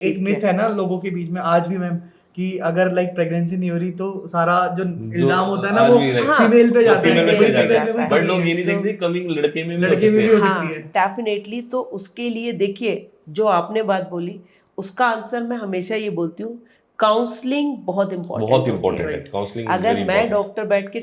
एक मिथ है ना लोगों के बीच में आज भी मैम कि अगर लाइक प्रेगनेंसी नहीं हो रही तो सारा जो इल्जाम होता है ना वो फीमेल पे जाता है, फीमेल वही पे फीमेल जाता में कोई है, बट कमी लोग है ये नहीं देखते कमी लड़के में भी हो लड़के में सकती भी हो है। सकती है। डेफिनेटली। तो उसके लिए देखिए, जो आपने बात बोली उसका आंसर मैं हमेशा ये बोलती हूँ, काउंसलिंग बहुत बहुत इंपॉर्टेंट इंपॉर्टेंट है, Right. काउंसलिंग अगर मैं डॉक्टर बैठ के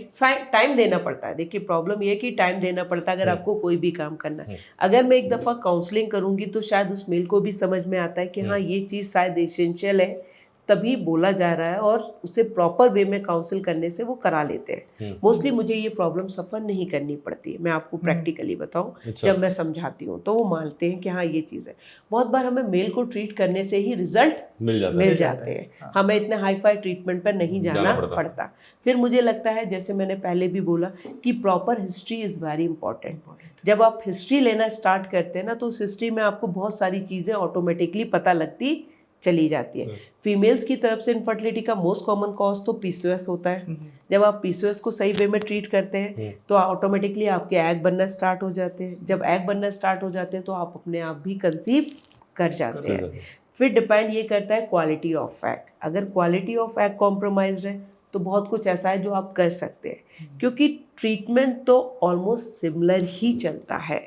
टाइम देना पड़ता है, देखिए प्रॉब्लम ये है कि टाइम देना पड़ता है अगर आपको कोई भी काम करना है। अगर मैं एक दफ़ा काउंसलिंग करूंगी तो शायद उस मेल को भी समझ में आता है कि हाँ ये चीज़ शायद एसेंशियल है, तभी बोला जा रहा है, और उसे प्रॉपर वे में काउंसिल करने से वो करा लेते हैं। मोस्टली मुझे ये प्रॉब्लम सफ़र नहीं करनी पड़ती है, मैं आपको प्रैक्टिकली बताऊं। अच्छा। जब मैं समझाती हूँ तो वो मानते हैं कि हाँ ये चीज़ है। बहुत बार हमें मेल को ट्रीट करने से ही रिजल्ट मिल जाते हैं, हाँ। हमें इतने हाई फाई ट्रीटमेंट पर नहीं जाना पड़ता। फिर मुझे लगता है, जैसे मैंने पहले भी बोला, कि proper history is very important. जब आप हिस्ट्री लेना स्टार्ट करते हैं ना, तो उस हिस्ट्री में आपको बहुत सारी चीज़ें ऑटोमेटिकली पता लगती चली जाती है। फीमेल्स की तरफ से इनफर्टिलिटी का मोस्ट कॉमन कॉज तो पीसीओएस होता है। जब आप पीसीओएस को सही वे में ट्रीट करते हैं तो ऑटोमेटिकली आपके एग बनना स्टार्ट हो जाते हैं। जब एग बनना स्टार्ट हो जाते हैं तो आप अपने आप भी कंसीव कर जाते हैं। फिर डिपेंड ये करता है क्वालिटी ऑफ एग। अगर क्वालिटी ऑफ एग कॉम्प्रोमाइज्ड है तो बहुत कुछ ऐसा है जो आप कर सकते हैं, क्योंकि ट्रीटमेंट तो ऑलमोस्ट सिमिलर ही चलता है।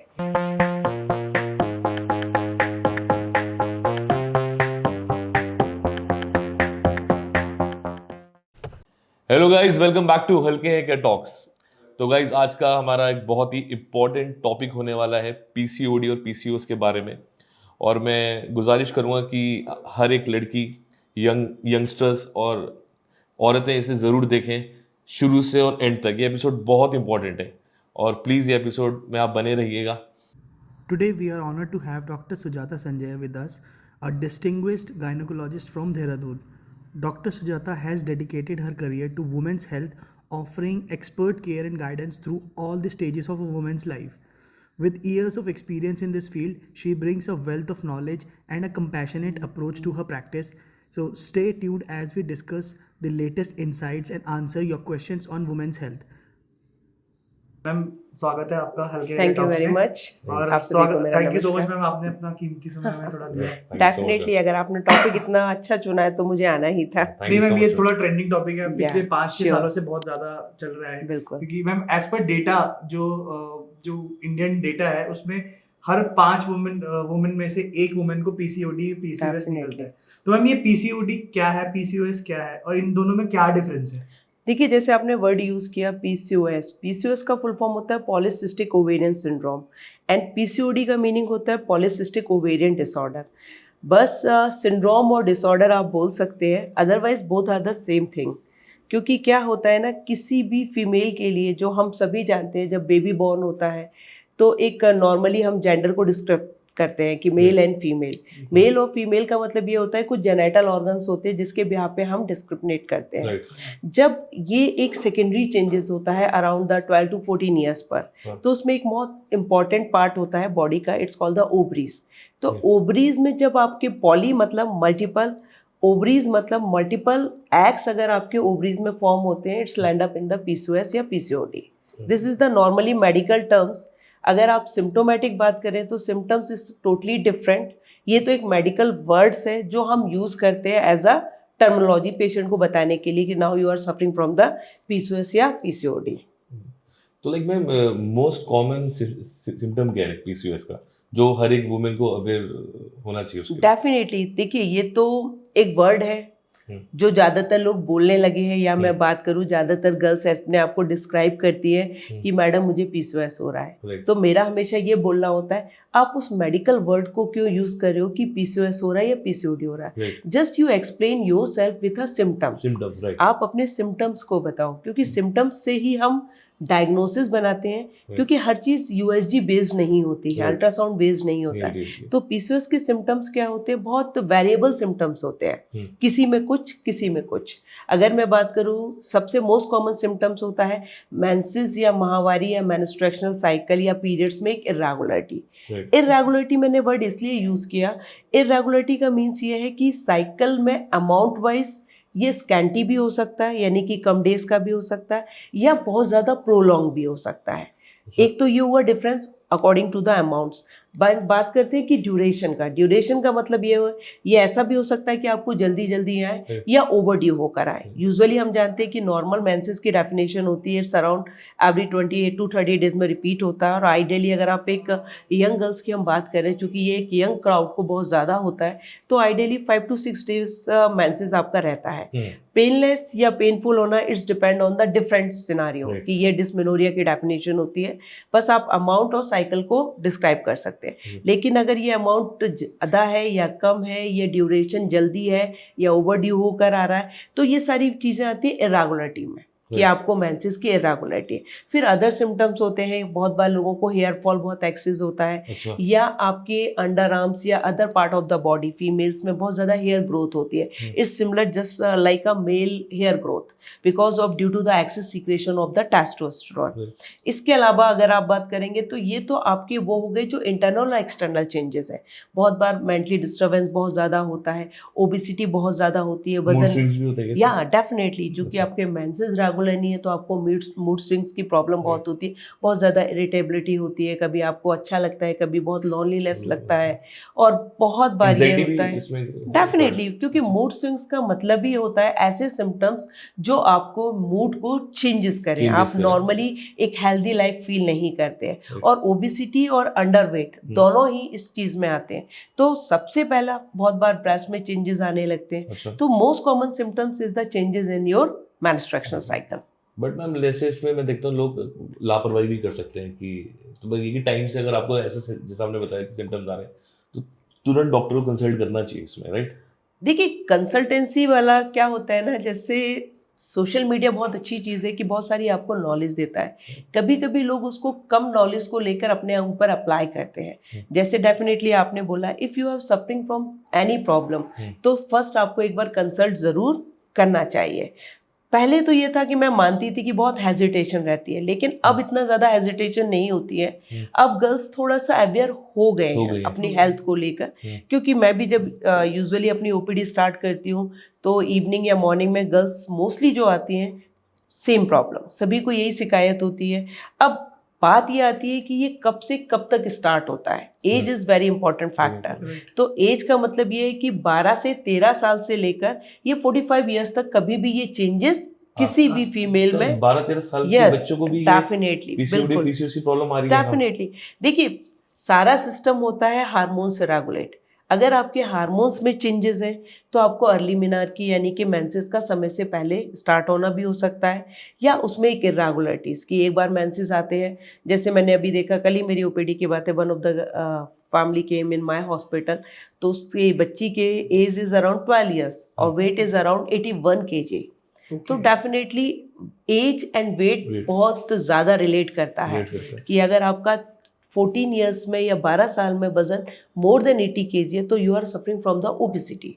Hello guys, welcome back to हल्के हैं क्या टॉक्स। तो गाइस, आज का हमारा एक बहुत ही इम्पोर्टेंट टॉपिक होने वाला है पीसीओडी और पीसीओएस के बारे में। और मैं गुजारिश करूंगा कि हर एक लड़की, यंगस्टर्स और औरतें इसे ज़रूर देखें शुरू से और एंड तक। ये एपिसोड बहुत इंपॉर्टेंट है और प्लीज़ ये एपिसोड में आप बने रहिएगा। Today we are honored to have Dr. Sujata Sanjay with us, a distinguished gynecologist from Dehradun. Dr. Sujata has dedicated her career to women's health, offering expert care and guidance through all the stages of a woman's life. With years of experience in this field, she brings a wealth of knowledge and a compassionate approach to her practice. So stay tuned as we discuss the latest insights and answer your questions on women's health. Ma'am, स्वागत है आपका हल्के thank you very much. और स्वागत, thank you so much ma'am, आपने अपना कीमती समय हमें थोड़ा दिया। डेफिनेटली, अगर आपने टॉपिक इतना अच्छा चुना है तो मुझे आना ही था। नहीं मैम, ये थोड़ा ट्रेंडिंग टॉपिक है, पिछले 5-6 सालों से बहुत ज्यादा चल रहा है। बिल्कुल, क्योंकि मैम एज पर डेटा, जो इंडियन डेटा है उसमें हर 5 वुमेन में से एक वुमेन को पीसीओडी पीसीओएस निकलता है। तो मैम, ये पीसीओडी क्या है, पीसीओएस क्या है और इन दोनों में क्या डिफरेंस है? देखिए, जैसे आपने वर्ड यूज़ किया पीसीओएस, पीसीओएस का फुल फॉर्म होता है polycystic ovarian syndrome, and PCOD का मीनिंग होता है पॉलीसिस्टिक ओवेरियन डिसऑर्डर। बस सिंड्रोम और डिसऑर्डर आप बोल सकते हैं, otherwise both are the same thing. क्योंकि क्या होता है ना, किसी भी फीमेल के लिए, जो हम सभी जानते हैं, जब बेबी बॉर्न होता है तो एक नॉर्मली हम जेंडर को डिस्क्राइब करते हैं कि मेल एंड फीमेल। मेल और फीमेल का मतलब ये होता है कुछ जेनेटल ऑर्गन्स होते हैं जिसके बिहार पे हम डिस्क्रिमिनेट करते हैं। जब ये एक सेकेंडरी चेंजेस होता है अराउंड द 12 to 14 ईयर्स पर, तो उसमें एक बहुत इंपॉर्टेंट पार्ट होता है बॉडी का, इट्स कॉल्ड द ओवरीज। तो ओवरीज में जब आपके पॉली मतलब मल्टीपल, ओवरीज मतलब मल्टीपल एग्स अगर आपके ओवरीज में फॉर्म होते हैं, it's land up in the PCOS या PCOD. This is the normally medical terms. अगर आप सिम्टोमेटिक बात करें तो सिम्टम्स इज टोटली डिफरेंट। ये तो एक मेडिकल वर्ड्स है जो हम यूज़ करते हैं एज अ टर्मिनोलॉजी पेशेंट को बताने के लिए कि now you are suffering from the PCOS या पीसीओडी। तो like ma'am, most common symptom क्या है पीसीओएस का, जो हर एक वुमेन को अवेयर होना चाहिए उसके? डेफिनेटली, देखिए ये तो एक वर्ड है जो ज़्यादातर लोग बोलने लगे हैं, या मैं बात करूँ ज़्यादातर गर्ल्स अपने आप को डिस्क्राइब करती है कि मैडम मुझे पीसीओएस हो रहा है। तो मेरा हमेशा ये बोलना होता है, आप उस मेडिकल वर्ड को क्यों यूज़ कर रहे हो कि पीसीओएस हो रहा है या पीसीओडी हो रहा है। Just you explain your self with a symptoms. आप अपने सिम्टम्स को बताओ, क्योंकि सिम्टम्स से ही हम डायग्नोसिस बनाते हैं। क्योंकि हर चीज़ यूएसजी बेस्ड नहीं होती है, अल्ट्रासाउंड बेस्ड नहीं होता है। तो पीसीओएस के सिम्टम्स क्या होते हैं, बहुत वेरिएबल सिम्टम्स होते हैं, किसी में कुछ किसी में कुछ। अगर मैं बात करूँ, सबसे मोस्ट कॉमन सिम्टम्स होता है मेंसेस या माहवारी या मेंस्ट्रुएशनल साइकिल या पीरियड्स में एक इरेगुलरिटी। इरेगुलरिटी मैंने वर्ड इसलिए यूज़ किया, इरेगुलरिटी का मीन्स ये है कि साइकिल में अमाउंट वाइज ये स्कैंटी भी हो सकता है, यानी कि कम डेज का भी हो सकता है, या बहुत ज़्यादा प्रोलॉन्ग भी हो सकता है। एक तो ये हुआ difference according to the amounts. बात करते हैं कि ड्यूरेशन का मतलब ये ऐसा भी हो सकता है कि आपको जल्दी जल्दी आए या ओवरड्यू होकर आए। यूजुअली हम जानते हैं कि नॉर्मल मेंसेस की डेफिनेशन होती है it's around every 28 to 30 days में रिपीट होता है। और आइडियली अगर आप एक यंग गर्ल्स की हम बात करें, चूँकि ये एक यंग क्राउड को बहुत ज़्यादा होता है, तो आइडियली 5 to 6 डेज मेंसेस आपका रहता है। पेनलेस या पेनफुल होना it's depend on the different scenario कि ये डिस्मेनोरिया की डेफिनेशन होती है। बस आप अमाउंट और साइकिल को डिस्क्राइब कर सकते हैं। लेकिन अगर ये अमाउंट ज़्यादा है या कम है, ये ड्यूरेशन जल्दी है या ओवरड्यू होकर आ रहा है, तो ये सारी चीज़ें आती है इरेगुलरिटी में कि आपको मेंसेस की इरेगुलरिटी है। फिर अदर सिम्टम्स होते हैं, बहुत बार लोगों को हेयर फॉल बहुत एक्सेस होता है। अच्छा। या आपके अंडर आर्म्स या other part of the body, females में बहुत ज़्यादा हेयर ग्रोथ होती है। It's similar just like a male hair growth because of due to the excess secretion of the testosterone. इसके अलावा अगर आप बात करेंगे तो ये तो आपके वो हो गए जो इंटरनल और एक्सटर्नल चेंजेस है। बहुत बार मेंटली डिस्टर्बेंस बहुत ज़्यादा होता है, ओबिसिटी बहुत ज़्यादा होती है, वजन, या डेफिनेटली जो कि आपके मेंसेस रेगुलर नहीं है तो आपको मूड स्विंग्स की प्रॉब्लम बहुत होती है, बहुत ज़्यादा इरिटेबिलिटी होती है, कभी आपको अच्छा लगता है, कभी बहुत लोनलीनेस लगता है। और बहुत बार ये होता है डेफिनेटली, क्योंकि मूड स्विंग्स का मतलब ही होता है ऐसे सिम्टम्स जो आपको मूड को चेंजेस करें। आप नॉर्मली एक हेल्दी लाइफ फील नहीं करते हैं। और ओबिसिटी और अंडरवेट दोनों ही इस चीज़ में आते हैं। तो सबसे पहला बहुत बार ब्रेस्ट में चेंजेस आने लगते हैं। अच्छा। तो most common symptoms is the changes in your menstruational cycle. But ma'am जैसे इसमें मैं देखता हूँ लोग लापरवाही भी कर सकते हैं कि तो बस ये कि टाइम से अगर आपको ऐसे जैसा आपने बताया कि सिम्टम्स आ रहे हैं तो तुरंत डॉक्टर को कंसल्ट करना चाहिए इसमें, राइट? देखिए, कंसल्टेंसी वाला क्या होता है ना, जैसे सोशल मीडिया बहुत अच्छी चीज़ है कि बहुत सारी आपको नॉलेज देता है। कभी कभी लोग उसको कम नॉलेज को लेकर अपने ऊपर अप्लाई करते हैं। जैसे डेफिनेटली आपने बोला if you are suffering from any problem तो फर्स्ट आपको एक बार कंसल्ट ज़रूर करना चाहिए। पहले तो ये था कि मैं मानती थी कि बहुत हेजिटेशन रहती है, लेकिन अब इतना ज़्यादा हेजिटेशन नहीं होती है। अब गर्ल्स थोड़ा सा अवेयर हो गए हैं अपनी हेल्थ को लेकर, क्योंकि मैं भी जब यूजुअली अपनी ओपीडी स्टार्ट करती हूँ तो इवनिंग या मॉर्निंग में गर्ल्स मोस्टली जो आती हैं सेम प्रॉब्लम, सभी को यही शिकायत होती है। अब बात ये आती है कि ये कब से कब तक स्टार्ट होता है। Age is very important factor. तो एज का मतलब ये है कि 12 से 13 साल से लेकर ये 45 ईयर्स तक कभी भी ये चेंजेस किसी भी फीमेल में 12-13 साल के बच्चों को भी डेफिनेटली पीसीओडी पीसीओसी प्रॉब्लम आ रही है। डेफिनेटली। देखिए, सारा सिस्टम होता है हार्मोन से रेगुलेट। अगर आपके हार्मोन्स में चेंजेस हैं तो आपको अर्ली मेनार्की यानी कि मेंसेस का समय से पहले स्टार्ट होना भी हो सकता है, या उसमें एक इरेगुलरिटीज़ की एक बार मेंसेस आते हैं। जैसे मैंने अभी देखा, कल ही मेरी ओपीडी की बात है, one of the family came in my hospital, तो उसकी बच्ची के एज इज़ अराउंड 12 ईयर्स और वेट इज़ अराउंड 81 kg। तो डेफिनेटली एज एंड वेट बहुत ज़्यादा रिलेट करता है कि अगर आपका 14 ईयर्स में या 12 साल में वजन मोर देन 80 kg है तो you are suffering from the obesity.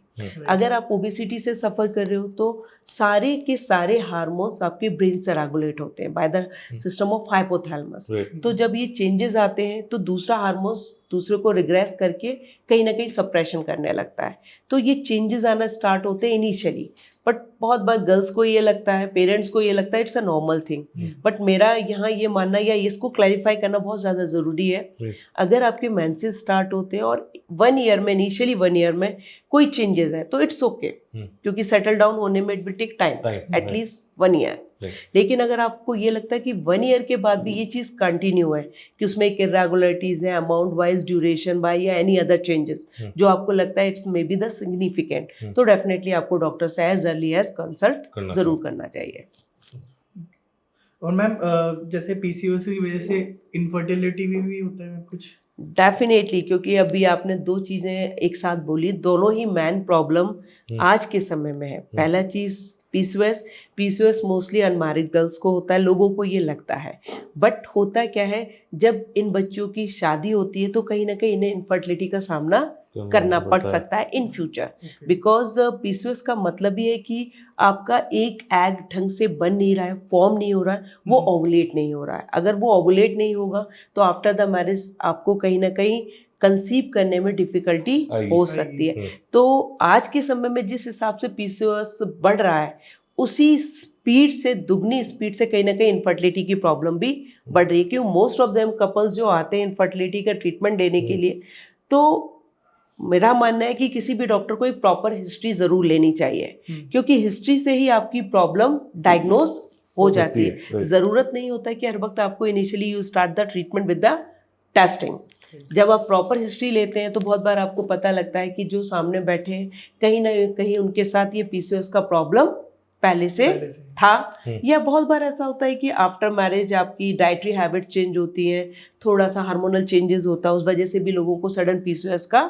अगर आप ओबिसिटी से सफ़र कर रहे हो तो सारे के सारे हार्मोन्स आपके ब्रेन से रेगुलेट होते हैं by the system of hypothalamus. तो जब ये चेंजेस आते हैं तो दूसरा हार्मोन्स दूसरे को रिग्रेस करके कहीं ना कहीं सप्रेशन करने लगता है। तो ये चेंजेस आना स्टार्ट होते हैं इनिशियली, बट बहुत बार गर्ल्स को ये लगता है, पेरेंट्स को ये लगता है it's a normal thing. But मेरा यहाँ ये मानना या इसको क्लैरिफाई करना बहुत ज़्यादा ज़रूरी है। अगर आपके मेंसेस स्टार्ट होते हैं और 1 ईयर में, इनिशियली 1 ईयर में कोई चेंजेस है तो इट्स ओके, क्योंकि सेटल डाउन होने में it will take time, at least 1 year. लेकिन अगर आपको ये लगता है कि 1 ईयर के बाद भी ये चीज़ कंटिन्यू है कि उसमें एक इरेगुलरिटीज़ है, अमाउंट वाइज, ड्यूरेशन वाइज या एनी अदर चेंजेस जो आपको लगता है it's may be the significant, तो डेफिनेटली आपको डॉक्टर से एज अर्ली एज कंसल्ट जरूर करना चाहिए। और मैम जैसे पीसीओएस की वजह से इनफर्टिलिटी भी होता है कुछ? डेफिनेटली, क्योंकि अभी आपने 2 चीज़ें एक साथ बोली, दोनों ही मैन प्रॉब्लम आज के समय में है। पहला चीज़ पीसीओएस मोस्टली अनमैरिड गर्ल्स को होता है, लोगों को ये लगता है, बट होता क्या है जब इन बच्चों की शादी होती है तो कहीं ना कहीं इन्हें इनफर्टिलिटी का सामना करना पड़ सकता है इन फ्यूचर, बिकॉज पीसीओएस का मतलब ही है कि आपका एक एग ढंग से बन नहीं रहा है, फॉर्म नहीं हो रहा है, वो ओवुलेट नहीं हो रहा है। अगर वो ओवुलेट नहीं होगा तो आफ्टर द मैरिज आपको कहीं ना कहीं कंसीव करने में डिफिकल्टी हो सकती है। तो आज के समय में जिस हिसाब से पीसीओएस बढ़ रहा है उसी स्पीड से, दुगनी स्पीड से कहीं ना कहीं इनफर्टिलिटी की प्रॉब्लम भी बढ़ रही है। क्यों मोस्ट ऑफ देम कपल्स जो आते हैं इनफर्टिलिटी का ट्रीटमेंट लेने के लिए, तो मेरा मानना है कि किसी भी डॉक्टर को एक प्रॉपर हिस्ट्री जरूर लेनी चाहिए, क्योंकि हिस्ट्री से ही आपकी प्रॉब्लम डायग्नोज हो जाती है। right. जरूरत नहीं होता है कि हर वक्त आपको initially you start the treatment with the testing. जब आप प्रॉपर हिस्ट्री लेते हैं तो बहुत बार आपको पता लगता है कि जो सामने बैठे हैं कहीं ना कहीं उनके साथ ये पीसीओएस का प्रॉब्लम पहले से था, या बहुत बार ऐसा होता है कि आफ्टर मैरिज आपकी डाइटरी हैबिट चेंज होती है, थोड़ा सा हार्मोनल चेंजेस होता है, उस वजह से भी लोगों को सडन पीसीओएस का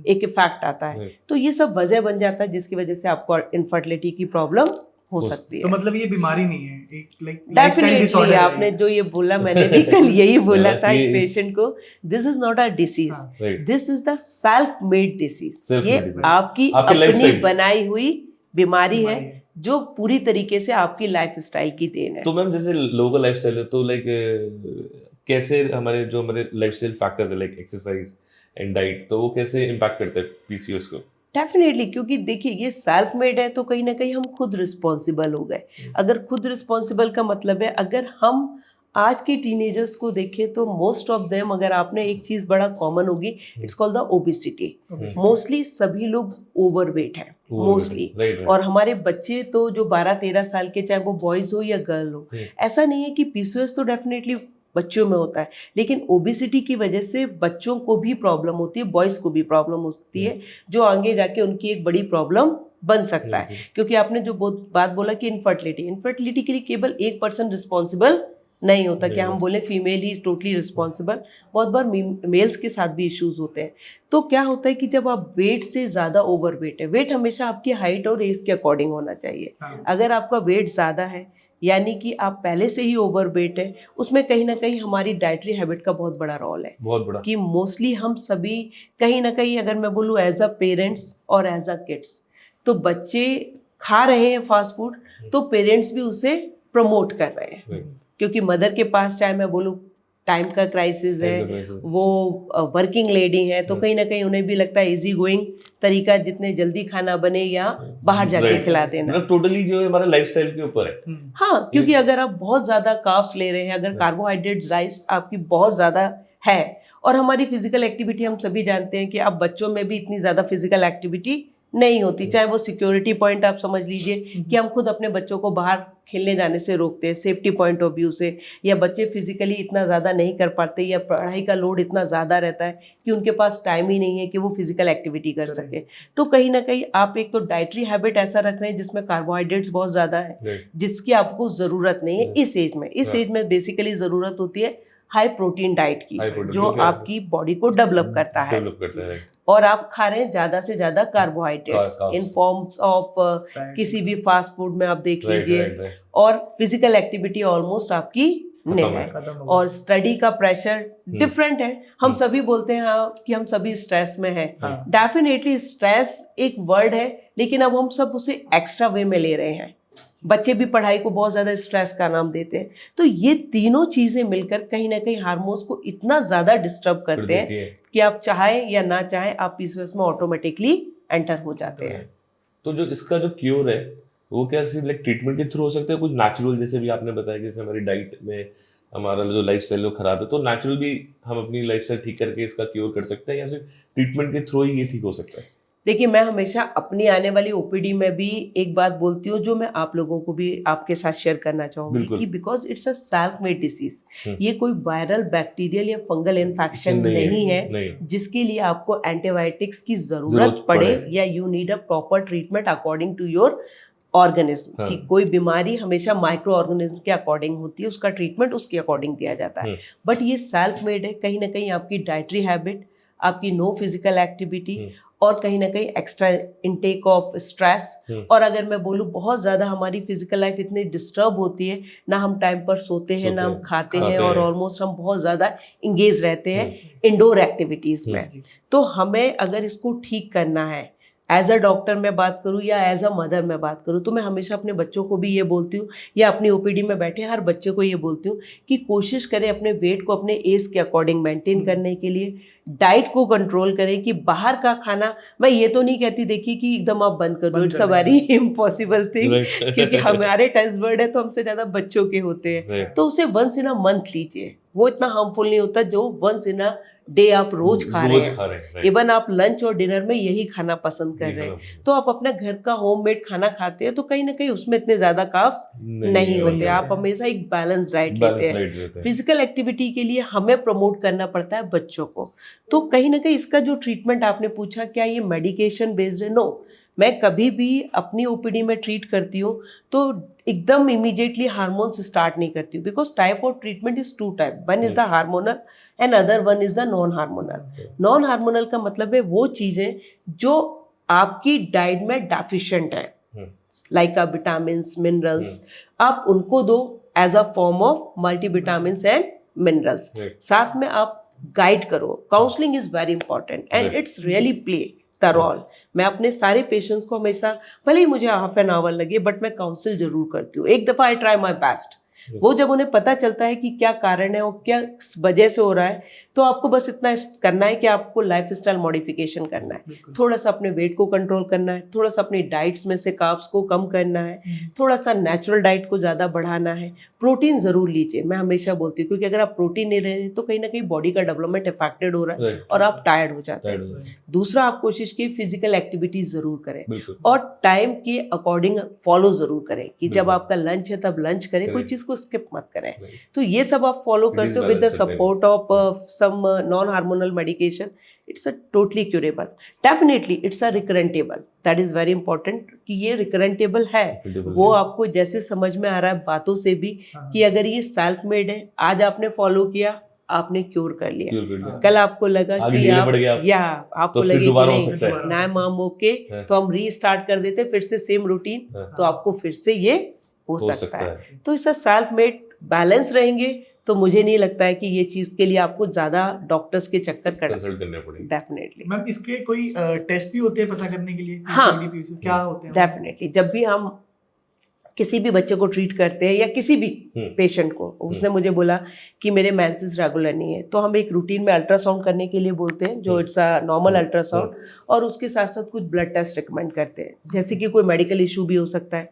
एक इफेक्ट आता है। तो ये सब वजह बन जाता है जिसकी वजह से आपको इनफर्टिलिटी की प्रॉब्लम हो सकती है। तो मतलब ये बीमारी नहीं है, एक लाइफस्टाइल डिसऑर्डर डेफिनेटली है। आपने जो ये बोला, मैंने भी कल यही बोला था एक ये- पेशेंट को, this is not a disease, Right. This is the self made disease. Self-made ये disease. आपकी आपके अपनी lifestyle। बनाई हुई बीमारी है बीमारी है। जो पूरी तरीके से आपकी लाइफस्टाइल की देन है। तो मैम जैसे लोगों का लाइफस्टाइल है तो लाइक कैसे हमारे लाइफस्टाइल फैक्टर्स है लाइक एक्सरसाइज एंड डाइट, तो वो कैसे इम्पैक्ट करते हैं पीसीओएस को? डेफिनेटली, क्योंकि देखिए ये सेल्फ मेड है तो कहीं ना कहीं हम खुद रिस्पॉन्सिबल हो गए। अगर खुद रिस्पॉन्सिबल का मतलब है, अगर हम आज के टीनेजर्स को देखें तो मोस्ट ऑफ देम, अगर आपने एक चीज़ बड़ा कॉमन होगी, it's called the obesity. Mostly सभी लोग ओवरवेट हैं मोस्टली, राइट और हमारे बच्चे तो जो 12-13 साल के, चाहे वो बॉयज़ हो या गर्ल हो, ऐसा नहीं है कि पीसीओएस तो डेफिनेटली बच्चों में होता है, लेकिन ओबेसिटी की वजह से बच्चों को भी प्रॉब्लम होती है, बॉयज़ को भी प्रॉब्लम होती है, जो आगे जाके उनकी एक बड़ी प्रॉब्लम बन सकता है। क्योंकि आपने जो बात बोला कि इनफर्टिलिटी के लिए केवल 1% रिस्पॉन्सिबल नहीं होता, क्या हम बोले फीमेल ही टोटली रिस्पॉन्सिबल, बहुत बार मेल्स के साथ भी इश्यूज होते हैं। तो क्या होता है कि जब आप वेट से ज़्यादा ओवरवेट है, वेट हमेशा आपकी हाइट और एज के अकॉर्डिंग होना चाहिए। अगर आपका वेट ज़्यादा है यानी कि आप पहले से ही ओवरवेट है, उसमें कहीं ना कहीं हमारी डाइटरी हैबिट का बहुत बड़ा रोल है। बहुत बड़ा कि मोस्टली हम सभी कहीं ना कहीं, अगर मैं बोलूँ एज अ पेरेंट्स और एज अ किड्स, तो बच्चे खा रहे हैं फास्ट फूड तो पेरेंट्स भी उसे प्रमोट कर रहे हैं, क्योंकि मदर के पास, चाहे मैं बोलूँ टाइम का क्राइसिस है, वो वर्किंग लेडी है, तो कहीं ना कहीं उन्हें भी लगता है इजी गोइंग तरीका, जितने जल्दी खाना बने या बाहर जाके खिला देना, मतलब टोटली जो है हमारा लाइफस्टाइल के ऊपर है। हाँ, क्योंकि अगर आप बहुत ज्यादा कार्ब्स ले रहे हैं, अगर कार्बोहाइड्रेट राइस आपकी बहुत ज्यादा है, और हमारी फिजिकल एक्टिविटी हम सभी जानते हैं कि अब बच्चों में भी इतनी ज्यादा फिजिकल एक्टिविटी नहीं होती, चाहे वो सिक्योरिटी पॉइंट आप समझ लीजिए कि हम खुद अपने बच्चों को बाहर खेलने जाने से रोकते हैं, सेफ्टी पॉइंट ऑफ व्यू से, या बच्चे फिजिकली इतना ज़्यादा नहीं कर पाते, या पढ़ाई का लोड इतना ज़्यादा रहता है कि उनके पास टाइम ही नहीं है कि वो फिजिकल एक्टिविटी कर सके। तो कहीं ना कहीं आप एक तो डाइटरी हैबिट ऐसा रख रहे हैं जिसमें कार्बोहाइड्रेट्स बहुत ज़्यादा है, जिसकी आपको ज़रूरत नहीं है इस एज में। इस एज में बेसिकली ज़रूरत होती है हाई प्रोटीन डाइट की, जो आपकी बॉडी को डेवलप करता है, और आप खा रहे हैं ज़्यादा से ज़्यादा कार्बोहाइड्रेट्स इन फॉर्म्स ऑफ किसी भी फास्ट फूड में आप देख लीजिए, और फिजिकल एक्टिविटी ऑलमोस्ट आपकी नहीं है, और स्टडी का प्रेशर डिफरेंट है। हम सभी बोलते हैं कि हम सभी स्ट्रेस में हैं, डेफिनेटली स्ट्रेस एक वर्ड है, लेकिन अब हम सब उसे एक्स्ट्रा वे में ले रहे हैं। बच्चे भी पढ़ाई को बहुत ज़्यादा स्ट्रेस का नाम देते हैं। तो ये तीनों चीज़ें मिलकर कहीं ना कहीं हार्मोन्स को इतना ज़्यादा डिस्टर्ब करते हैं कि आप चाहें या ना चाहें आप पीसीओएस में ऑटोमेटिकली एंटर हो जाते हैं। तो जो इसका जो क्योर है वो क्या सिर्फ लाइक ट्रीटमेंट के थ्रू हो सकता है, कुछ नेचुरल, जैसे भी आपने बताया कि जैसे हमारी डाइट में हमारा जो लाइफस्टाइल वो खराब है, तो नेचुरल भी हम अपनी लाइफस्टाइल ठीक करके इसका क्योर कर सकते हैं, या सिर्फ ट्रीटमेंट के थ्रू ही ये ठीक हो सकता है? देखिए, मैं हमेशा अपनी आने वाली ओपीडी में भी एक बात बोलती हूँ जो मैं आप लोगों को भी आपके साथ शेयर करना चाहूँगी कि because it's a self made disease, ये कोई वायरल, बैक्टीरियल या फंगल इन्फेक्शन नहीं है जिसके लिए आपको एंटीबायोटिक्स की जरूरत पड़े या you need a proper treatment according to your organism. कि कोई बीमारी हमेशा माइक्रो ऑर्गेनिज्म के अकॉर्डिंग होती है, उसका ट्रीटमेंट उसके अकॉर्डिंग दिया जाता है। बट ये सेल्फ मेड है, कहीं ना कहीं आपकी डाइटरी हैबिट, आपकी नो फिजिकल एक्टिविटी, और कहीं ना कहीं एक्स्ट्रा इनटेक ऑफ स्ट्रेस, और अगर मैं बोलूँ बहुत ज़्यादा हमारी फिजिकल लाइफ इतनी डिस्टर्ब होती है, ना हम टाइम पर सोते हैं, ना हम खाते हैं, और ऑलमोस्ट हम बहुत ज़्यादा इंगेज रहते हैं इंडोर एक्टिविटीज़ में। तो हमें अगर इसको ठीक करना है एज अ डॉक्टर मैं बात करूँ या एज अ मदर मैं बात करूँ, तो मैं हमेशा अपने बच्चों को भी ये बोलती हूँ या अपनी ओपीडी में बैठे हर बच्चे को ये बोलती हूँ कि कोशिश करें अपने वेट को अपने एज के अकॉर्डिंग मेंटेन करने के लिए, डाइट को कंट्रोल करें कि बाहर का खाना, मैं ये तो नहीं कहती देखिए कि एकदम आप बंद कर दो, it's a very impossible thing, क्योंकि हमारे टेस्ट बर्ड है तो हमसे ज़्यादा बच्चों के होते हैं, तो उसे वंस इन अ मंथ लीजिए, वो इतना हार्मफुल नहीं होता जो वंस इन अ डे आप रोज खा रहे हैं। इवन आप लंच और डिनर में यही खाना पसंद कर रहे हैं, तो आप अपना घर का होममेड खाना खाते हैं तो कहीं ना कहीं उसमें इतने ज्यादा कार्ब्स नहीं होते, आप हमेशा एक बैलेंस डाइट लेते हैं। फिजिकल एक्टिविटी के लिए हमें प्रमोट करना पड़ता है बच्चों को, तो कहीं ना कहीं इसका जो ट्रीटमेंट आपने पूछा क्या ये मेडिकेशन बेस्ड है, नो, मैं कभी भी अपनी ओपीडी में ट्रीट करती हूँ तो एकदम इमीडिएटली हार्मोन्स स्टार्ट नहीं करती हूँ, because type of treatment is two type, one is the hormonal and other one is the non hormonal. Non hormonal का मतलब है वो चीजें जो आपकी डाइट में डेफिशिएंट है, लाइक विटामिन मिनरल्स, आप उनको दो as a form of multivitamins and minerals, साथ में आप गाइड करो। Counselling is very important and it's really play the role. मैं अपने सारे पेशेंट्स को हमेशा, भले ही मुझे हाफ एन आवर लगे, बट मैं काउंसिल जरूर करती हूँ। एक दफ़ा आई ट्राई माई बेस्ट, वो जब उन्हें पता चलता है कि क्या कारण है और क्या वजह से हो रहा है, तो आपको बस इतना करना है कि आपको लाइफस्टाइल मॉडिफिकेशन करना है, थोड़ा सा अपने वेट को कंट्रोल करना है, थोड़ा सा अपनी डाइट्स में से कार्ब्स को कम करना है, थोड़ा सा नेचुरल डाइट को ज़्यादा बढ़ाना है, प्रोटीन ज़रूर लीजिए, मैं हमेशा बोलती हूँ, क्योंकि अगर आप प्रोटीन नहीं ले रहे तो कहीं ना कहीं बॉडी का डेवलपमेंट इफेक्टेड हो रहा है और आप टायर्ड हो जाते हैं। दूसरा, आप कोशिश की फिजिकल एक्टिविटी ज़रूर करें और टाइम के अकॉर्डिंग फॉलो ज़रूर करें कि जब आपका लंच है तब लंच करें, कोई चीज़ को स्किप मत करें। तो ये सब आप फॉलो करते हो with the support of some non-hormonal medication, it's a totally curable. Definitely it's a recurrentable, that is very important कि ये recurrentable है, वो आपको जैसे समझ में आ रहा है बातों से भी कि अगर ये सेल्फ मेड है, आज आपने फॉलो किया, आपने क्योर कर लिया, कल आपको लगा कि आप या आपको लगे कि नहीं ना मैम ओके, तो हम रीस्टार्ट कर देते फिर से सेम रूटीन, तो आपको फिर से ये हो सकता है। तो इसका सेल्फ मेड बैलेंस रहेंगे तो मुझे नहीं लगता है कि ये चीज के लिए आपको ज्यादा डॉक्टर्स के चक्कर करने पड़ेंगे। डेफिनेटली मैम, इसके कोई टेस्ट भी होते हैं पता करने के लिए? हाँ, क्या होते हैं? डेफिनेटली जब भी हम किसी भी बच्चे को ट्रीट करते हैं या किसी भी पेशेंट को, उसने मुझे बोला कि मेरे मेंसेस रेगुलर नहीं है, तो हम एक रूटीन में अल्ट्रासाउंड करने के लिए बोलते हैं, जो इट्स अ नॉर्मल अल्ट्रासाउंड, और उसके साथ साथ कुछ ब्लड टेस्ट रिकमेंड करते हैं, जैसे कि कोई मेडिकल इशू भी हो सकता है,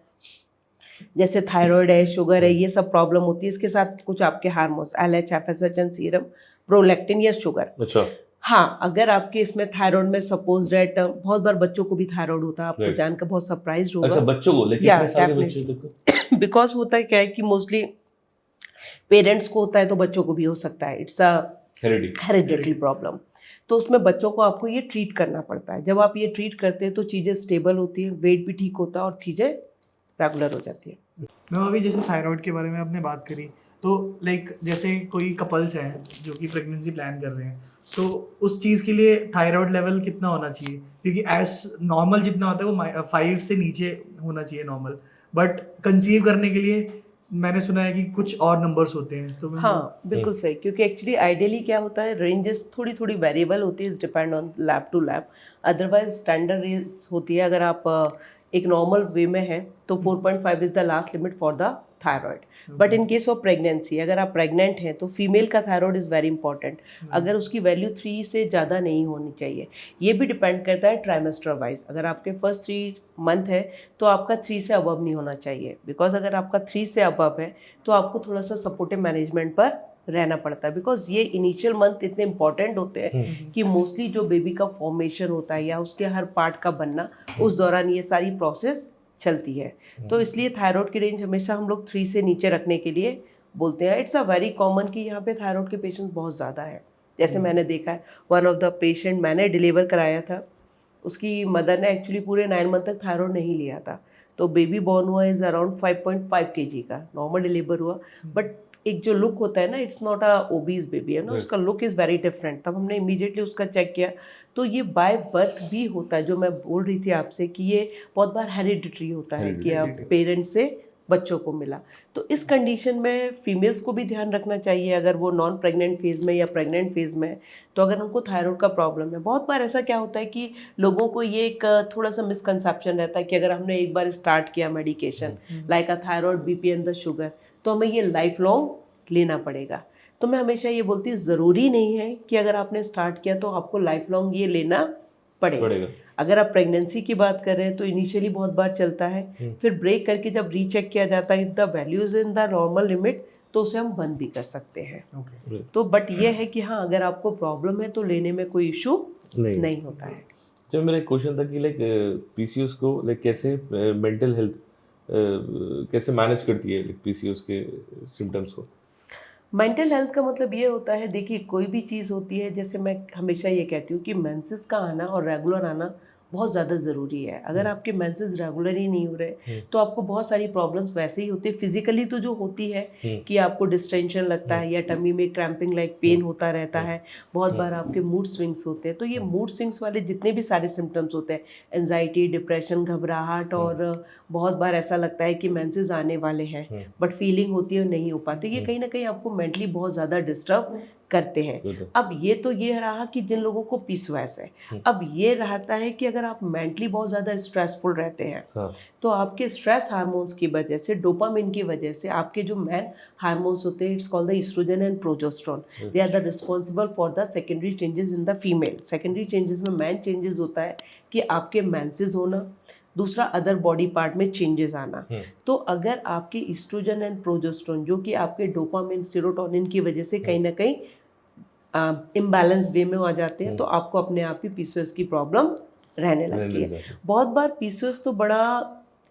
जैसे थायराइड है, शुगर है, ये सब प्रॉब्लम होती है, इसके साथ कुछ आपके hormones LH, FSH and serum, prolactin या शुगर। अच्छा, हाँ, अगर आपके इसमें थायराइड में सपोज डेट, बहुत बार बच्चों को भी थायराइड होता है, आपको जानकर बहुत सरप्राइज होगा। अच्छा, बच्चों को, लेकिन इतने सारे बच्चे तो बिकॉज होता है क्या है कि मोस्टली पेरेंट्स को होता है तो बच्चों को भी हो सकता है, इट्स अ हेरिडिटरी प्रॉब्लम, तो उसमें बच्चों को आपको ये ट्रीट करना पड़ता है। जब आप ये ट्रीट करते हैं तो चीज़ें स्टेबल होती है, वेट भी ठीक होता है और चीज़ें रेगुलर हो जाती है। मैम, अभी जैसे थायराइड के बारे में आपने बात करी, तो लाइक जैसे कोई कपल्स हैं जो कि प्रेगनेंसी प्लान कर रहे हैं, तो उस चीज़ के लिए थायराइड लेवल कितना होना चाहिए? क्योंकि एज नॉर्मल जितना होता है वो 5 से नीचे होना चाहिए नॉर्मल, बट कंसीव करने के लिए मैंने सुना है कि कुछ और नंबर्स होते हैं। तो हाँ, बिल्कुल सही, क्योंकि एक्चुअली आइडियली क्या होता है, रेंजेस थोड़ी थोड़ी वेरिएबल होती है, depend on lab to lab, otherwise standard range होती है। अगर आप एक नॉर्मल वे में है तो 4.5 is the last limit for the thyroid, but in case of pregnancy, अगर आप प्रेग्नेंट हैं तो फीमेल का थायराइड इज़ वेरी इंपॉर्टेंट, अगर उसकी वैल्यू 3 से ज़्यादा नहीं होनी चाहिए। ये भी डिपेंड करता है ट्राइमेस्टर वाइज, अगर आपके फर्स्ट 3 मंथ है तो आपका 3 से अबव नहीं होना चाहिए, बिकॉज अगर आपका 3 से अबव है तो आपको थोड़ा सा सपोर्टिव मैनेजमेंट पर रहना पड़ता है, बिकॉज ये इनिशियल मंथ इतने इंपॉर्टेंट होते हैं कि मोस्टली जो बेबी का फॉर्मेशन होता है या उसके हर पार्ट का बनना, उस दौरान ये सारी प्रोसेस चलती है। तो इसलिए थायराइड की रेंज हमेशा हम लोग 3 से नीचे रखने के लिए बोलते हैं। इट्स अ वेरी कॉमन कि यहाँ पे थायराइड के पेशेंट्स बहुत ज़्यादा है, जैसे मैंने देखा है, वन ऑफ द पेशेंट मैंने डिलीवर कराया था, उसकी मदर ने एक्चुअली पूरे 9 मंथ तक थायराइड नहीं लिया था, तो बेबी बॉर्न हुआ इज़ अराउंड 5.5 kg का, नॉर्मल डिलीवर हुआ, बट एक जो लुक होता है ना, it's not a obese baby है ना, उसका लुक इज़ वेरी डिफरेंट। तब हमने इमीडिएटली उसका चेक किया, तो ये बाय बर्थ भी होता है, जो मैं बोल रही थी आपसे कि ये बहुत बार हेरिडिटरी होता है कि आप पेरेंट्स से बच्चों को मिला। तो इस कंडीशन में फीमेल्स को भी ध्यान रखना चाहिए, अगर वो नॉन प्रेग्नेंट फेज़ में या प्रेग्नेंट फेज़ में है, तो अगर उनको थायराइड का प्रॉब्लम है। बहुत बार ऐसा क्या होता है कि लोगों को ये एक थोड़ा सा मिसकंसेप्शन रहता है कि अगर हमने एक बार स्टार्ट किया medication like a thyroid, BP and the sugar, तो हमें ये लाइफ लॉन्ग लेना पड़ेगा। तो मैं हमेशा ये बोलती हूँ, ज़रूरी नहीं है कि अगर आपने स्टार्ट किया तो आपको लाइफ लॉन्ग ये लेना पड़ेगा। अगर आप प्रेगनेंसी की बात कर रहे हैं तो इनिशियली बहुत बार चलता है, फिर ब्रेक करके जब रीचेक किया जाता है, the values in the normal limit, तो उसे हम बंद भी कर सकते हैं। तो बट ये है कि हाँ, अगर आपको प्रॉब्लम है तो लेने में कोई इशू नहीं होता है। जब मेरा एक क्वेश्चन था कि लाइक पीसीओएस को लाइक कैसे मेंटल हेल्थ कैसे मैनेज करती है, लाइक पीसीओएस के सिम्टम्स को? मेंटल हेल्थ का मतलब ये होता है, देखिए कोई भी चीज़ होती है, जैसे मैं हमेशा ये कहती हूँ कि मेंसेस का आना और रेगुलर आना बहुत ज़्यादा ज़रूरी है। अगर आपके मेंसेस रेगुलर ही नहीं हो रहे तो आपको बहुत सारी प्रॉब्लम्स वैसे ही होती है। फिजिकली तो जो होती है कि आपको डिस्टेंशन लगता है या टमी में क्रैम्पिंग लाइक पेन होता रहता है, बहुत बार आपके मूड स्विंग्स होते हैं। तो ये मूड स्विंग्स वाले जितने भी सारे सिम्टम्स होते हैं, एंजाइटी, डिप्रेशन, घबराहट, और बहुत बार ऐसा लगता है कि मेंसेस आने वाले हैं बट फीलिंग होती है और नहीं हो पाती, ये कहीं ना कहीं आपको मेंटली बहुत ज़्यादा डिस्टर्ब करते हैं। अब ये तो ये रहा कि जिन लोगों को पीसीओएस है। अब ये रहता है कि अगर आप मेंटली बहुत ज़्यादा स्ट्रेसफुल रहते हैं तो आपके स्ट्रेस हार्मोन्स की वजह से, डोपामिन की वजह से, आपके जो मैन हार्मोन्स होते हैं, it's called the oestrogen and progesterone, they are the responsible for the secondary changes in the female. Secondary changes में मेन चेंजेस होता है कि आपके मेंसेस होना, दूसरा अदर बॉडी पार्ट में चेंजेस आना। तो अगर आपके ईस्ट्रोजन एंड प्रोजेस्टेरोन जो कि आपके डोपामिन, सेरोटोनिन की वजह से कहीं ना कहीं इम्बैलेंस वे में आ जाते हैं, तो आपको अपने आप ही पीसीओएस की प्रॉब्लम रहने लगती है। बहुत बार पीसीओएस तो बड़ा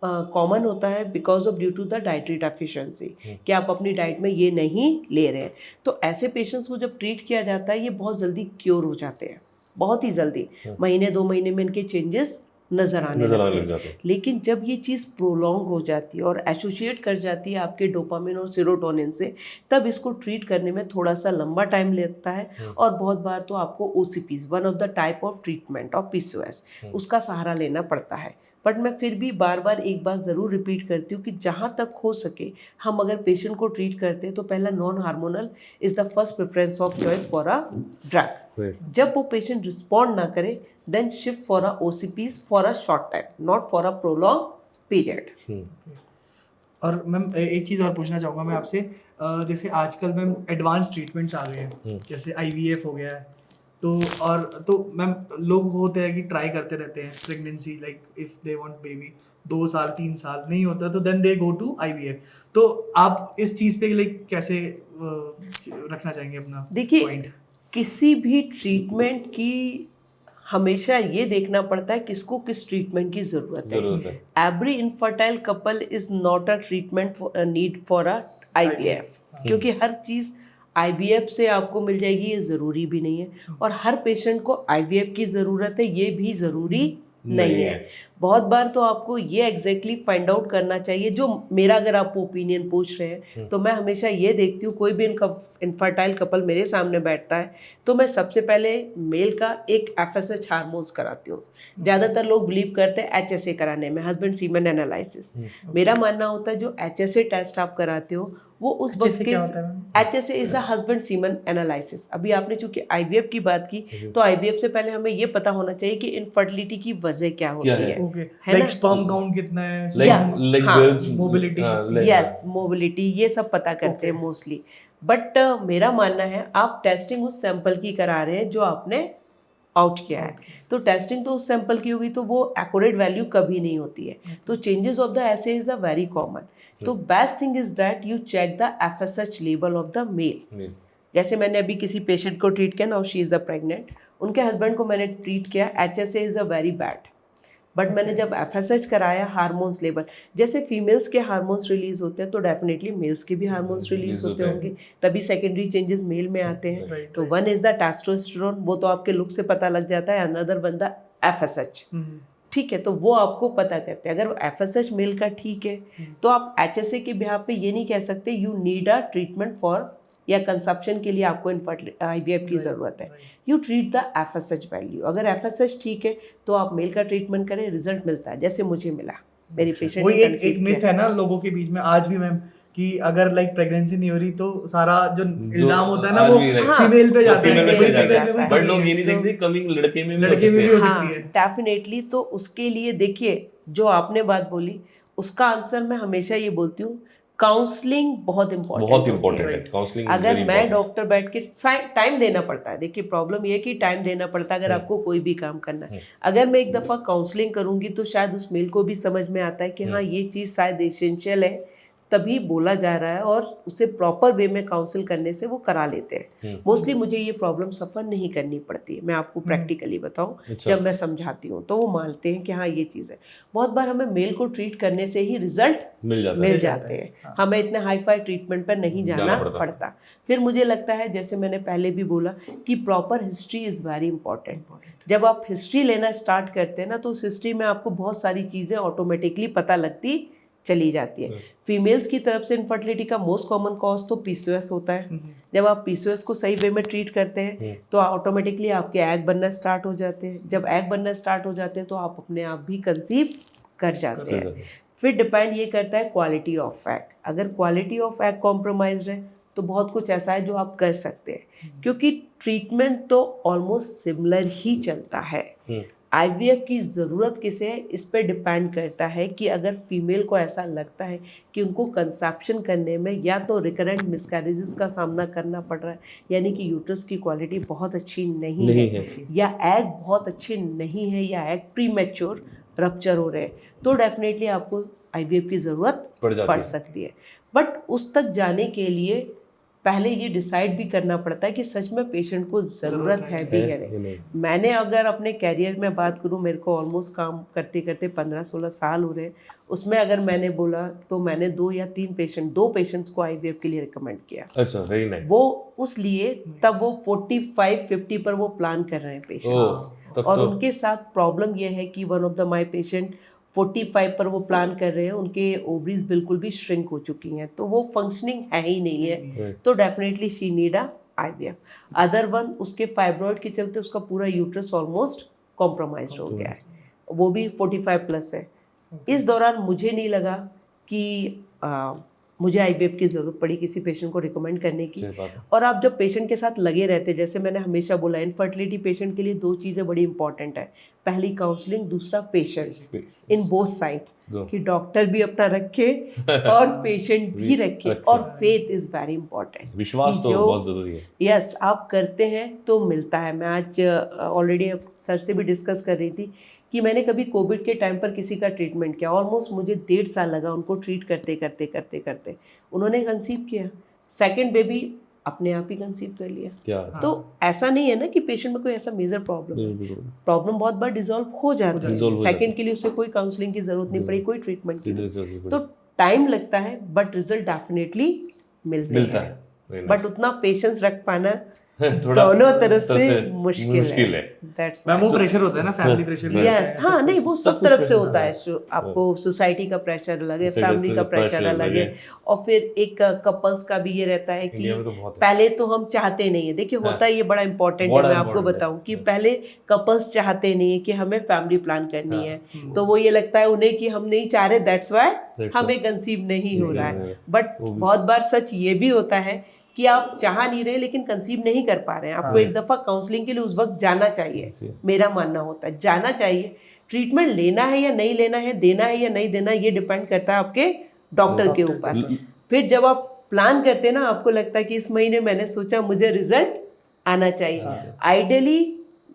कॉमन होता है because of due to the dietary deficiency, कि आप अपनी डाइट में ये नहीं ले रहे हैं। तो ऐसे पेशेंट्स को जब ट्रीट किया जाता है, ये बहुत जल्दी क्योर हो जाते हैं, बहुत ही जल्दी, महीने 2 महीने में इनके चेंजेस नज़र आने लगते हैं। लेकिन जब ये चीज़ प्रोलॉन्ग हो जाती है और एसोसिएट कर जाती है आपके डोपामिन और सेरोटोनिन से, तब इसको ट्रीट करने में थोड़ा सा लंबा टाइम लगता है। और बहुत बार तो आपको OCPs, one of the type of treatment of PCOS, उसका सहारा लेना पड़ता है। बट मैं फिर भी बार बार एक बात ज़रूर रिपीट करती हूँ कि जहाँ तक हो सके हम अगर पेशेंट को ट्रीट करते हैं तो पहला non hormonal is the first preference of choice for a drug. जब वो पेशेंट रिस्पॉन्ड ना करे, then shift for a OCPs for a short time, not for a prolonged period. और मैम एक चीज़ और पूछना चाहूँगा मैं आपसे, जैसे आजकल मैम एडवांस ट्रीटमेंट्स आ गए हैं, जैसे IVF हो गया है, तो मैम लोग होते हैं कि ट्राई करते रहते हैं pregnancy, like if they want baby, 2 साल 3 साल नहीं होता तो then they go to IVF। तो आप इस चीज़ पे लाइक कैसे रखना चाहेंगे अपना देखिए पॉइंट? किसी भी ट्रीटमेंट की हमेशा ये देखना पड़ता है किसको किस ट्रीटमेंट की जरूरत है। Every infertile couple is not a treatment need for a IVF, क्योंकि हर चीज़ IVF से आपको मिल जाएगी ये ज़रूरी भी नहीं है, और हर पेशेंट को IVF की ज़रूरत है ये भी ज़रूरी नहीं है। बहुत बार तो आपको ये एग्जैक्टली फाइंड आउट करना चाहिए, जो मेरा अगर आप ओपिनियन पूछ रहे हैं तो मैं हमेशा ये देखती हूँ, कोई भी इनफर्टाइल कपल मेरे सामने बैठता है तो मैं सबसे पहले मेल का एक FSH हार्मोन्स कराती हूँ। ज़्यादातर लोग बिलीव करते हैं HSA कराने में, हस्बैंड सीमेन एनालिसिस। मेरा मानना होता है जो HSA टेस्ट आप कराते हो वो उस वक्त के, HSA is the husband semen analysis. अभी आपने चूंकि IVF की बात की तो IVF से पहले हमें ये पता होना चाहिए कि इनफर्टिलिटी की वजह क्या होती है, लाइक स्पर्म काउंट कितना है, मोबिलिटी, यस मोबिलिटी, ये सब पता करते हैं मोस्टली। बट मेरा मानना है आप टेस्टिंग उस सैंपल की करा रहे हैं जो आपने आउट किया है, तो टेस्टिंग तो उस सैंपल की होगी तो वो एक्यूरेट वैल्यू कभी नहीं होती है। तो changes of the essay is a very common. तो best thing is that you check the FSH level of the male. जैसे मैंने अभी किसी पेशेंट को ट्रीट किया, now she is a pregnant, उनके हस्बैंड को मैंने ट्रीट किया, HSA is a very bad, but मैंने जब FSH कराया हार्मोन्स लेवल, जैसे फीमेल्स के हार्मोन्स रिलीज होते हैं तो डेफिनेटली मेल्स के भी हार्मोन्स रिलीज होते होंगे, तभी सेकेंडरी चेंजेस मेल में आते हैं। तो वन इज द टेस्टोस्टेरोन, वो तो आपके लुक से पता लग जाता है, अनदर वन द FSH, ठीक है, तो वो आपको पता करते हैं। अगर FSH मेल का ठीक है तो आप HSA के बिहाफ पे ये नहीं कह सकते you need a treatment for, या कंसप्शन के लिए आपको IVF की ज़रूरत है। You treat the FSH value, अगर FSH ठीक है तो आप मेल का ट्रीटमेंट करें, रिजल्ट मिलता है जैसे मुझे मिला। मेरी पेशेंट वही ने एक कंसीव मिथ किया। है ना लोगों के बीच में आज भी मैम, कि अगर लाइक प्रेगनेंसी नहीं हो रही तो सारा जो इल्जाम होता है ना आज वो भी like- हाँ, फीमेल पे जाता है, फीमेल में female चले पे जाते जाता में है। बट कमी लोग है। ये नहीं तो- देखते कमी लड़के में भी हो लड़के में सकती भी है। हो हाँ सकती है। डेफिनेटली। तो उसके लिए देखिए, जो आपने बात बोली उसका आंसर मैं हमेशा ये बोलती हूँ, काउंसलिंग बहुत इंपॉर्टेंट बहुत होती इंपॉर्टेंट है। है काउंसलिंग, अगर मैं डॉक्टर बैठ के टाइम देना पड़ता है, देखिए प्रॉब्लम ये है कि टाइम देना पड़ता है अगर आपको कोई भी काम करना है। अगर मैं एक दफ़ा काउंसलिंग करूंगी तो शायद उस मेल को भी समझ में आता है कि हाँ ये चीज़ शायद एसेंशियल है, तभी बोला जा रहा है, और उसे प्रॉपर वे में काउंसिल करने से वो करा लेते हैं। मोस्टली मुझे ये प्रॉब्लम सफ़र नहीं करनी पड़ती है, मैं आपको प्रैक्टिकली बताऊं। अच्छा। जब मैं समझाती हूँ तो वो मानते हैं कि हाँ ये चीज़ है। बहुत बार हमें मेल को ट्रीट करने से ही रिजल्ट मिल जाते हैं, हाँ। हमें इतने हाई फाई ट्रीटमेंट पर नहीं जाना पड़ता। फिर मुझे लगता है, जैसे मैंने पहले भी बोला, कि proper history is very important. जब आप हिस्ट्री लेना स्टार्ट करते हैं ना, तो उस हिस्ट्री में आपको बहुत सारी चीज़ें ऑटोमेटिकली पता लगती चली जाती है। फीमेल्स की तरफ से इनफर्टिलिटी का मोस्ट कॉमन कॉज तो पीसीओएस होता है। जब आप पीसीओएस को सही वे में ट्रीट करते हैं तो ऑटोमेटिकली आपके एग बनना स्टार्ट हो जाते हैं। जब एग बनना स्टार्ट हो जाते हैं तो आप अपने आप भी कंसीव कर जाते हैं। फिर डिपेंड ये करता है क्वालिटी ऑफ एग। अगर क्वालिटी ऑफ एग कॉम्प्रोमाइज्ड है तो बहुत कुछ ऐसा है जो आप कर सकते हैं, क्योंकि ट्रीटमेंट तो ऑलमोस्ट सिमिलर ही चलता है। आईवीएफ की ज़रूरत किसे है, इस पर डिपेंड करता है कि अगर फीमेल को ऐसा लगता है कि उनको कंसेप्शन करने में या तो रिकरेंट मिसकैरेजेस का सामना करना पड़ रहा है, यानी कि यूट्रस की क्वालिटी बहुत अच्छी नहीं है, या एग बहुत अच्छे नहीं है, या एग प्रीमेच्योर रप्चर हो रहे हैं, तो डेफिनेटली आपको आईवीएफ की ज़रूरत पड़ सकती है। बट उस तक जाने के लिए पहले ये डिसाइड भी करना पड़ता है कि सच में पेशेंट को ज़रूरत है भी है नहीं। मैंने अगर अपने कैरियर में बात करूं, मेरे को ऑलमोस्ट काम करते करते 15-16 साल हो रहे हैं, उसमें अगर मैंने बोला तो मैंने 2 या 3 दो पेशेंट्स को आईवीएफ के लिए रिकमेंड किया। अच्छा, वेरी नाइस। वो उस लिए तब वो 45-50 पर वो प्लान कर रहे हैं पेशेंट्स, और उनके साथ प्रॉब्लम ये है कि one of the my patient 45 पर वो प्लान कर रहे हैं, उनके ओवरीज बिल्कुल भी श्रिंक हो चुकी हैं, तो वो फंक्शनिंग है ही नहीं है, तो definitely she need a IVF. Other one, उसके फाइब्रॉइड के चलते उसका पूरा यूट्रस ऑलमोस्ट कॉम्प्रोमाइज्ड हो गया है, वो भी 45 प्लस है। इस दौरान मुझे नहीं लगा कि मुझे आईवीएफ की ज़रूरत पड़ी किसी पेशेंट को रिकमेंड करने की। और आप जब पेशेंट के साथ लगे रहते, जैसे मैंने हमेशा बोला, इनफर्टिलिटी पेशेंट के लिए 2 चीज़ें बड़ी इंपॉर्टेंट है, पहली काउंसलिंग, दूसरा पेशेंट्स इन बोथ साइड, कि डॉक्टर भी अपना रखे और पेशेंट भी रखे, और फेथ इज़ वेरी इंपॉर्टेंट। विश्वास तो बहुत ज़रूरी है। यस, आप करते हैं तो मिलता है। मैं आज ऑलरेडी सर से भी डिस्कस कर रही थी कि मैंने कभी कोविड के टाइम पर किसी का ट्रीटमेंट किया, ऑलमोस्ट मुझे 1.5 साल लगा उनको ट्रीट करते करते करते करते। उन्होंने कंसीव किया, सेकंड बेबी अपने आप ही कंसीव कर लिया। क्या? तो ऐसा नहीं है ना कि पेशेंट में कोई ऐसा मेजर प्रॉब्लम बहुत बार डिसॉल्व हो जाती है, सेकंड के लिए उसे कोई काउंसलिंग की जरूरत नहीं पड़ी, कोई ट्रीटमेंट की, तो टाइम लगता है बट रिजल्ट डेफिनेटली मिलता है। बट उतना पेशेंस रख पाना दोनों तरफ से मुश्किल है। दैट्स मैम वो प्रेशर होता है ना, फैमिली प्रेशर। यस, हाँ, नहीं वो सब तरफ से होता है। आपको सोसाइटी का प्रेशर अलग है, फैमिली का प्रेशर अलग है, और फिर एक कपल्स का भी ये रहता है कि पहले तो हम चाहते नहीं है। देखिए होता है, ये बड़ा इंपॉर्टेंट है, मैं आपको बताऊं कि पहले कपल्स चाहते नहीं है कि हमें फैमिली प्लान करनी है, तो वो ये लगता है उन्हें कि हम नहीं चाह रहे, दैट्स वाई हमें कंसीव नहीं हो रहा है। बट बहुत बार सच ये भी होता है कि आप चाह नहीं रहे लेकिन कंसीव नहीं कर पा रहे हैं। आपको एक दफ़ा काउंसलिंग के लिए उस वक्त जाना चाहिए, मेरा मानना होता है जाना चाहिए। ट्रीटमेंट लेना है या नहीं लेना है, देना है या नहीं देना, ये डिपेंड करता है आपके डॉक्टर के ऊपर। फिर जब आप प्लान करते हैं ना, आपको लगता है कि इस महीने मैंने सोचा मुझे रिजल्ट आना चाहिए। आइडियली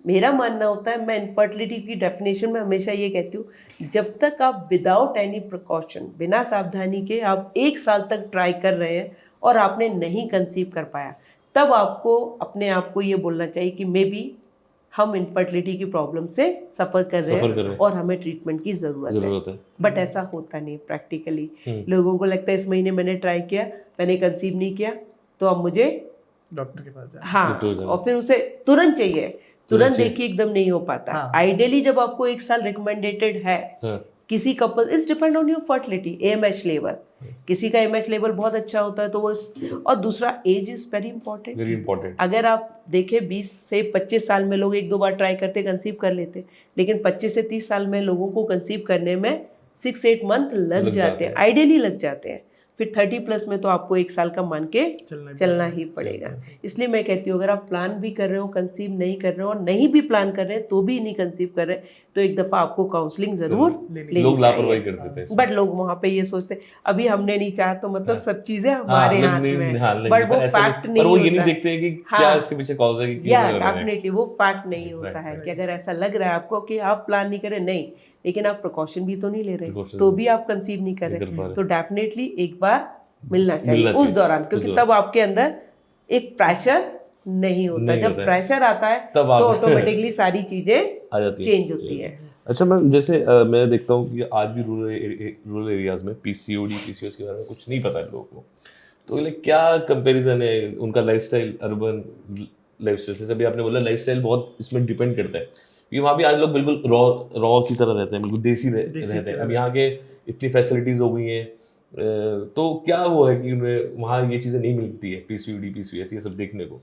मेरा मानना होता है, मैं इनफर्टिलिटी की डेफिनेशन में हमेशा ये कहती हूँ, जब तक आप विदाउट एनी प्रिकॉशन, बिना सावधानी के आप 1 साल तक ट्राई कर रहे हैं और आपने नहीं कंसीव कर पाया, तब आपको अपने आप को ये बोलना चाहिए कि मे बी हम इनफर्टिलिटी की प्रॉब्लम से सफ़र कर रहे हैं और हमें ट्रीटमेंट की ज़रूरत है। बट ऐसा होता नहीं प्रैक्टिकली। लोगों को लगता है इस महीने मैंने ट्राई किया, मैंने कंसीव नहीं किया, तो अब मुझे डॉक्टर के पास जाना। हाँ, और फिर उसे तुरंत चाहिए, तुरंत देखिए एकदम नहीं हो पाता। आइडियली जब आपको 1 साल रिकमेंडेटेड है, किसी कपल, इस depend on your fertility, AMH level, किसी का AMH लेवल बहुत अच्छा होता है तो वो, और दूसरा एज इज वेरी इंपॉर्टेंट। अगर आप देखें 20 से 25 साल में लोग 1-2 बार ट्राई करते कंसीव कर लेते, लेकिन 25 से 30 साल में लोगों को कंसीव करने में 6-8 मंथ लग जाते हैं, आइडियली लग जाते हैं। फिर 30+ में तो आपको 1 साल का मान के चलना ही पड़ेगा। इसलिए मैं कहती हूँ अगर आप प्लान भी कर रहे हो, कंसीव नहीं कर रहे हो, और नहीं भी प्लान कर रहे हैं तो भी नहीं कंसीव कर रहे, तो एक दफ़ा आपको काउंसलिंग ज़रूर लेनी लोग लापरवाही चाहिए। करते थे, बट लोग वहाँ पे ये सोचते अभी हमने नहीं चाहा तो मतलब सब चीज़ें हाँ, हमारे लोग हाथ नहीं, में हाँ, है, नहीं, बट वो ऐसा नहीं, फैक्ट पर नहीं वो ये नहीं होता। देखते हैं कि क्या हाँ, इसके पीछे कॉज है कि क्यों या हो रहा है। डेफिनेटली वो फैक्ट नहीं होता है कि अगर ऐसा लग रहा है आपको कि आप प्लान नहीं करें, नहीं, लेकिन आप प्रिकॉशन भी तो नहीं ले रहे, Precaution तो भी भी आप कंसीव नहीं कर नहीं कर रहे, पा रहे। तो डेफिनेटली एक बार मिलना चाहिए मिलना उस चाहिए, दौरान, उस क्योंकि दौरान। तब आपके अंदर एक प्रेशर नहीं होता। नहीं जब होता है। प्रेशर आता है तब तो आप ऑटोमेटिकली सारी चीजें आ जाती है। चेंज होती है। अच्छा मैम, जैसे मैं देखता हूँ कि आज भी रूरल एरियाज में पीसीओडी पीसीओएस के बारे में कुछ नहीं पता है लोगों को, तो लाइक क्या कंपैरिजन है उनका लाइफस्टाइल अर्बन लाइफस्टाइल से? अभी आपने बोला लाइफस्टाइल बहुत इसमें डिपेंड करता है, क्योंकि वहाँ भी आज लोग बिल्कुल रॉ रॉ की तरह रहते हैं, बिल्कुल देसी रहते हैं। अब यहाँ के इतनी फैसिलिटीज हो गई हैं, तो क्या वो है कि उन्हें वहाँ ये चीज़ें नहीं मिलती है, पीसीओडी पीसीओएस ये सब देखने को?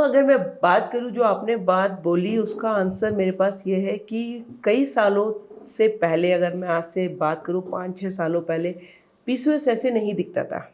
अगर मैं बात करूं, जो आपने बात बोली उसका आंसर मेरे पास ये है कि कई सालों से पहले, अगर मैं आज से बात करूं 5-6 सालों पहले, पीसीओएस ऐसे नहीं दिखता था,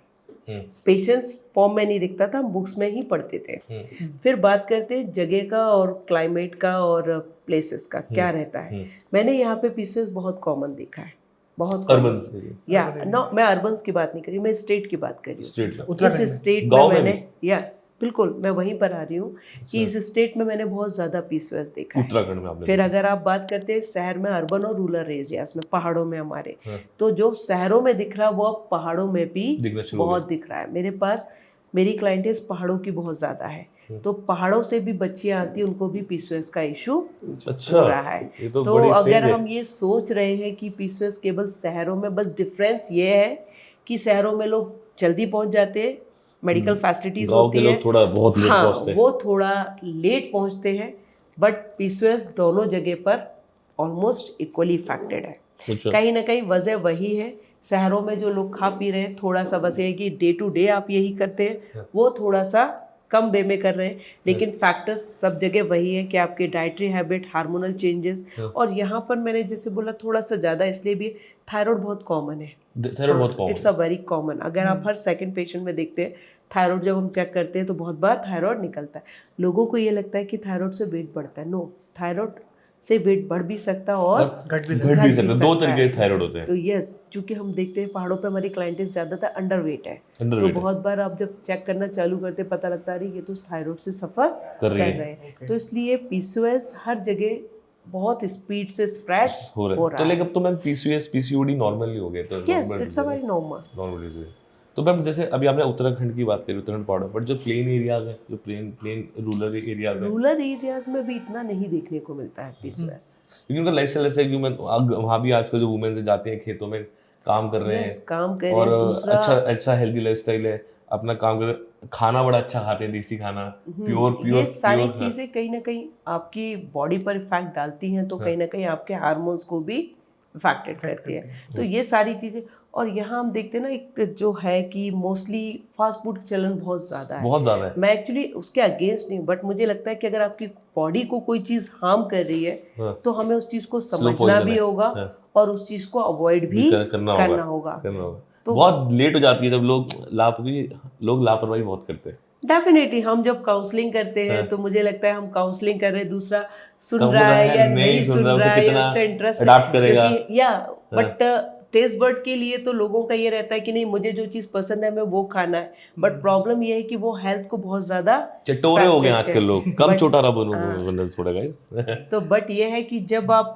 पेशेंट्स फॉर्म में नहीं दिखता था, हम बुक्स में ही पढ़ते थे। फिर बात करते हैं जगह का और क्लाइमेट का और प्लेसेस का क्या रहता है। मैंने यहाँ पे पीसीओएस बहुत कॉमन देखा है, बहुत अर्बन या नो, मैं अर्बन्स की बात नहीं कर रही, मैं स्टेट की बात कर रही हूँ। स्टेट इस स्टेट में गाँव में मैंने, या बिल्कुल मैं वहीं पर आ रही हूँ कि इस स्टेट में मैंने बहुत ज़्यादा पीसीओएस देखा है। उत्तराखंड में आपने फिर अगर आप बात करते हैं शहर में, अर्बन और रूरल एरियाज में, पहाड़ों में हमारे, तो जो शहरों में दिख रहा है वो अब पहाड़ों में भी दिखना शुरू हो बहुत दिख रहा है। मेरे पास मेरी क्लाइंटेज पहाड़ों की बहुत ज़्यादा है, तो पहाड़ों से भी बच्चियाँ आती हैं, उनको भी पीसीओएस का इशू अच्छा, हो रहा है। ये तो तो बड़ी अगर strange है। हम ये सोच रहे हैं कि पीसीओएस केवल शहरों में, बस डिफरेंस ये है कि शहरों में लोग जल्दी पहुंच जाते हैं, मेडिकल फैसिलिटीज गाँव के होती है, लोग थोड़ा बहुत लेट हाँ पहुंचते हैं। वो थोड़ा लेट पहुंचते हैं, बट पीसीओएस दोनों जगह पर ऑलमोस्ट इक्वली इफेक्टेड है। अच्छा, कहीं ना कहीं वजह वही है, शहरों में जो लोग खा पी रहे हैं, थोड़ा सा बस ये है कि डे टू डे आप यही करते हैं, वो थोड़ा सा कम वे में कर रहे हैं, लेकिन फैक्टर्स सब जगह वही है कि आपके डाइटरी हैबिट, हार्मोनल चेंजेस, और यहाँ पर मैंने जैसे बोला थोड़ा सा ज़्यादा इसलिए भी, थायराइड बहुत कॉमन है। थायराइड बहुत common it's a very common, अगर आप हर सेकंड पेशेंट में देखते हैं थायराइड, जब हम चेक करते हैं तो बहुत बार थायराइड निकलता है। लोगों को ये लगता है कि थायराइड से वेट बढ़ता है, नो, थायराइड से वेट बढ़ भी सकता और घट भी सकता है। दो तरीके के थायराइड होते हैं। तो यस, चूंकि हम देखते हैं पहाड़ों पे हमारी क्लाइंटेज ज़्यादातर अंडर वेट है, तो Underweight है। बहुत बार आप जब चेक करना चालू करते हैं पता लगता है ये तो थायराइड से सफ़र कर कर रही रहे है। हैं। तो इसलिए पीसीओएस हर जगह बहुत स्पीड से स्प्रेड हो रहा है। तो लेकिन अब तो मैम पीसीओएस पीसीओडी नॉर्मल ही हो गए, तो yes, it's a very normal disease. तो मैम जैसे अभी आपने उत्तराखंड की बात करी, उत्तराखंड पहाड़ों, बट जो प्लेन एरियाज हैं, जो प्लेन रूरल एरियाज हैं, रूरल एरियाज में भी इतना नहीं देखने को मिलता है पीसीओएस। क्योंकि उनका लाइफस्टाइल ऐसा है कि वहाँ भी आजकल जो वुमेन जाते हैं खेतों में काम कर रहे हैं, काम कर रहे और हैं। दूसरा अच्छा हेल्दी लाइफस्टाइल है, अपना काम कर, खाना बड़ा अच्छा खाते हैं, देसी खाना, प्योर ये सारी चीजें कहीं ना कहीं आपकी बॉडी पर इफेक्ट डालती हैं, तो कहीं ना कहीं आपके हार्मोन्स को भी इफेक्टेड करती है। तो ये सारी चीजें, और यहाँ हम देखते हैं ना, एक जो है कि मोस्टली फास्ट फूड का चलन बहुत ज़्यादा है, बहुत ज़्यादा है। मैं एक्चुअली उसके अगेंस्ट नहीं हूँ, बट मुझे लगता है कि अगर आपकी बॉडी को कोई चीज़ हार्म कर रही है, तो हमें उस चीज़ को समझना भी होगा और उस चीज़ को अवॉइड भी करना होगा। तो बहुत लेट हो जाती है जब लोग लापरवाही बहुत करते हैं। डेफिनेटली हम जब काउंसलिंग करते हैं तो मुझे लगता है हम काउंसलिंग कर रहे हैं, दूसरा सुन रहा है या नहीं सुन रहा है, या उसका इंटरेस्ट अडॉप्ट करेगा, या बट टेस्ट बर्ड के लिए तो लोगों का ये रहता है कि नहीं, मुझे जो चीज़ पसंद है मैं वो खाना है, बट प्रॉब्लम ये है कि वो हेल्थ को बहुत ज़्यादा चटोरे हो गए आजकल लोग, कम चोटारा बनना थोड़ा गाइस। तो बट ये है कि जब आप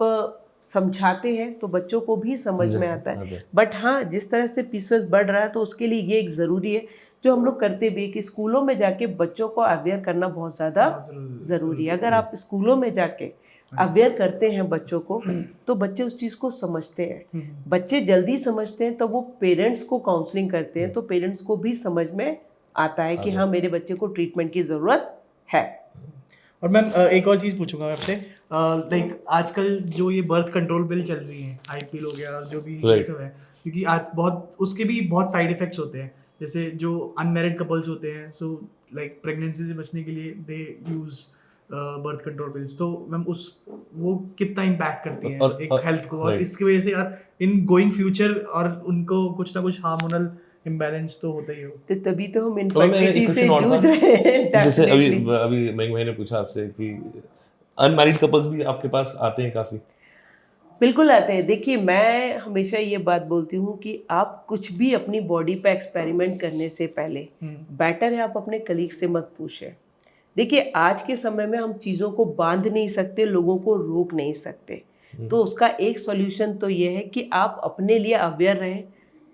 समझाते हैं तो बच्चों को भी समझ में आता है। बट हाँ, जिस तरह से पीसीओएस बढ़ रहा है तो उसके लिए ये एक ज़रूरी है, जो हम लोग करते भी, कि स्कूलों में जाके बच्चों को अवेयर करना बहुत ज़्यादा ज़रूरी है। अगर आप स्कूलों में जाके अवेयर करते हैं बच्चों को, तो बच्चे उस चीज़ को समझते हैं। बच्चे जल्दी समझते हैं तो वो पेरेंट्स को काउंसलिंग करते हैं, तो पेरेंट्स को भी समझ में आता है कि हाँ, मेरे बच्चे को ट्रीटमेंट की ज़रूरत है। और मैम एक और चीज़ पूछूंगा मैं आपसे, लाइक आजकल जो ये बर्थ कंट्रोल पिल चल रही हैं, आईपीएल हो गया और जो भी ये सब है, क्योंकि आज बहुत उसके भी बहुत साइड इफ़ेक्ट्स होते हैं। जैसे जो अनमैरिड कपल्स होते हैं, सो लाइक प्रेगनेंसी से बचने के लिए दे यूज़ बर्थ कंट्रोल पिल्स, तो मैम उस वो कितना इम्पैक्ट करती हैं और- एक और- हेल्थ को, और right. इसकी वजह से यार इन गोइंग फ्यूचर और उनको कुछ ना कुछ हार्मोनल इम्बैलेंस तो होता ही हो। तो तभी तो हम तो मैम एक इनफर्टिलिटी से क्वेश्चन और जूझ था, रहे हैं जैसे अभी डेफिनेटली। अभी मयंक भाई ने पूछा आपसे कि अनमैरिड कपल्स भी आपके पास आते हैं काफी। बिल्कुल आते हैं। देखिए, मैं हमेशा ये बात बोलती हूँ कि आप कुछ भी अपनी बॉडी पे एक्सपेरिमेंट करने से पहले बेटर है आप अपने कलीग से मत पूछें। देखिए, आज के समय में हम चीज़ों को बांध नहीं सकते, लोगों को रोक नहीं सकते। तो उसका एक सॉल्यूशन तो ये है कि आप अपने लिए अवेयर रहें।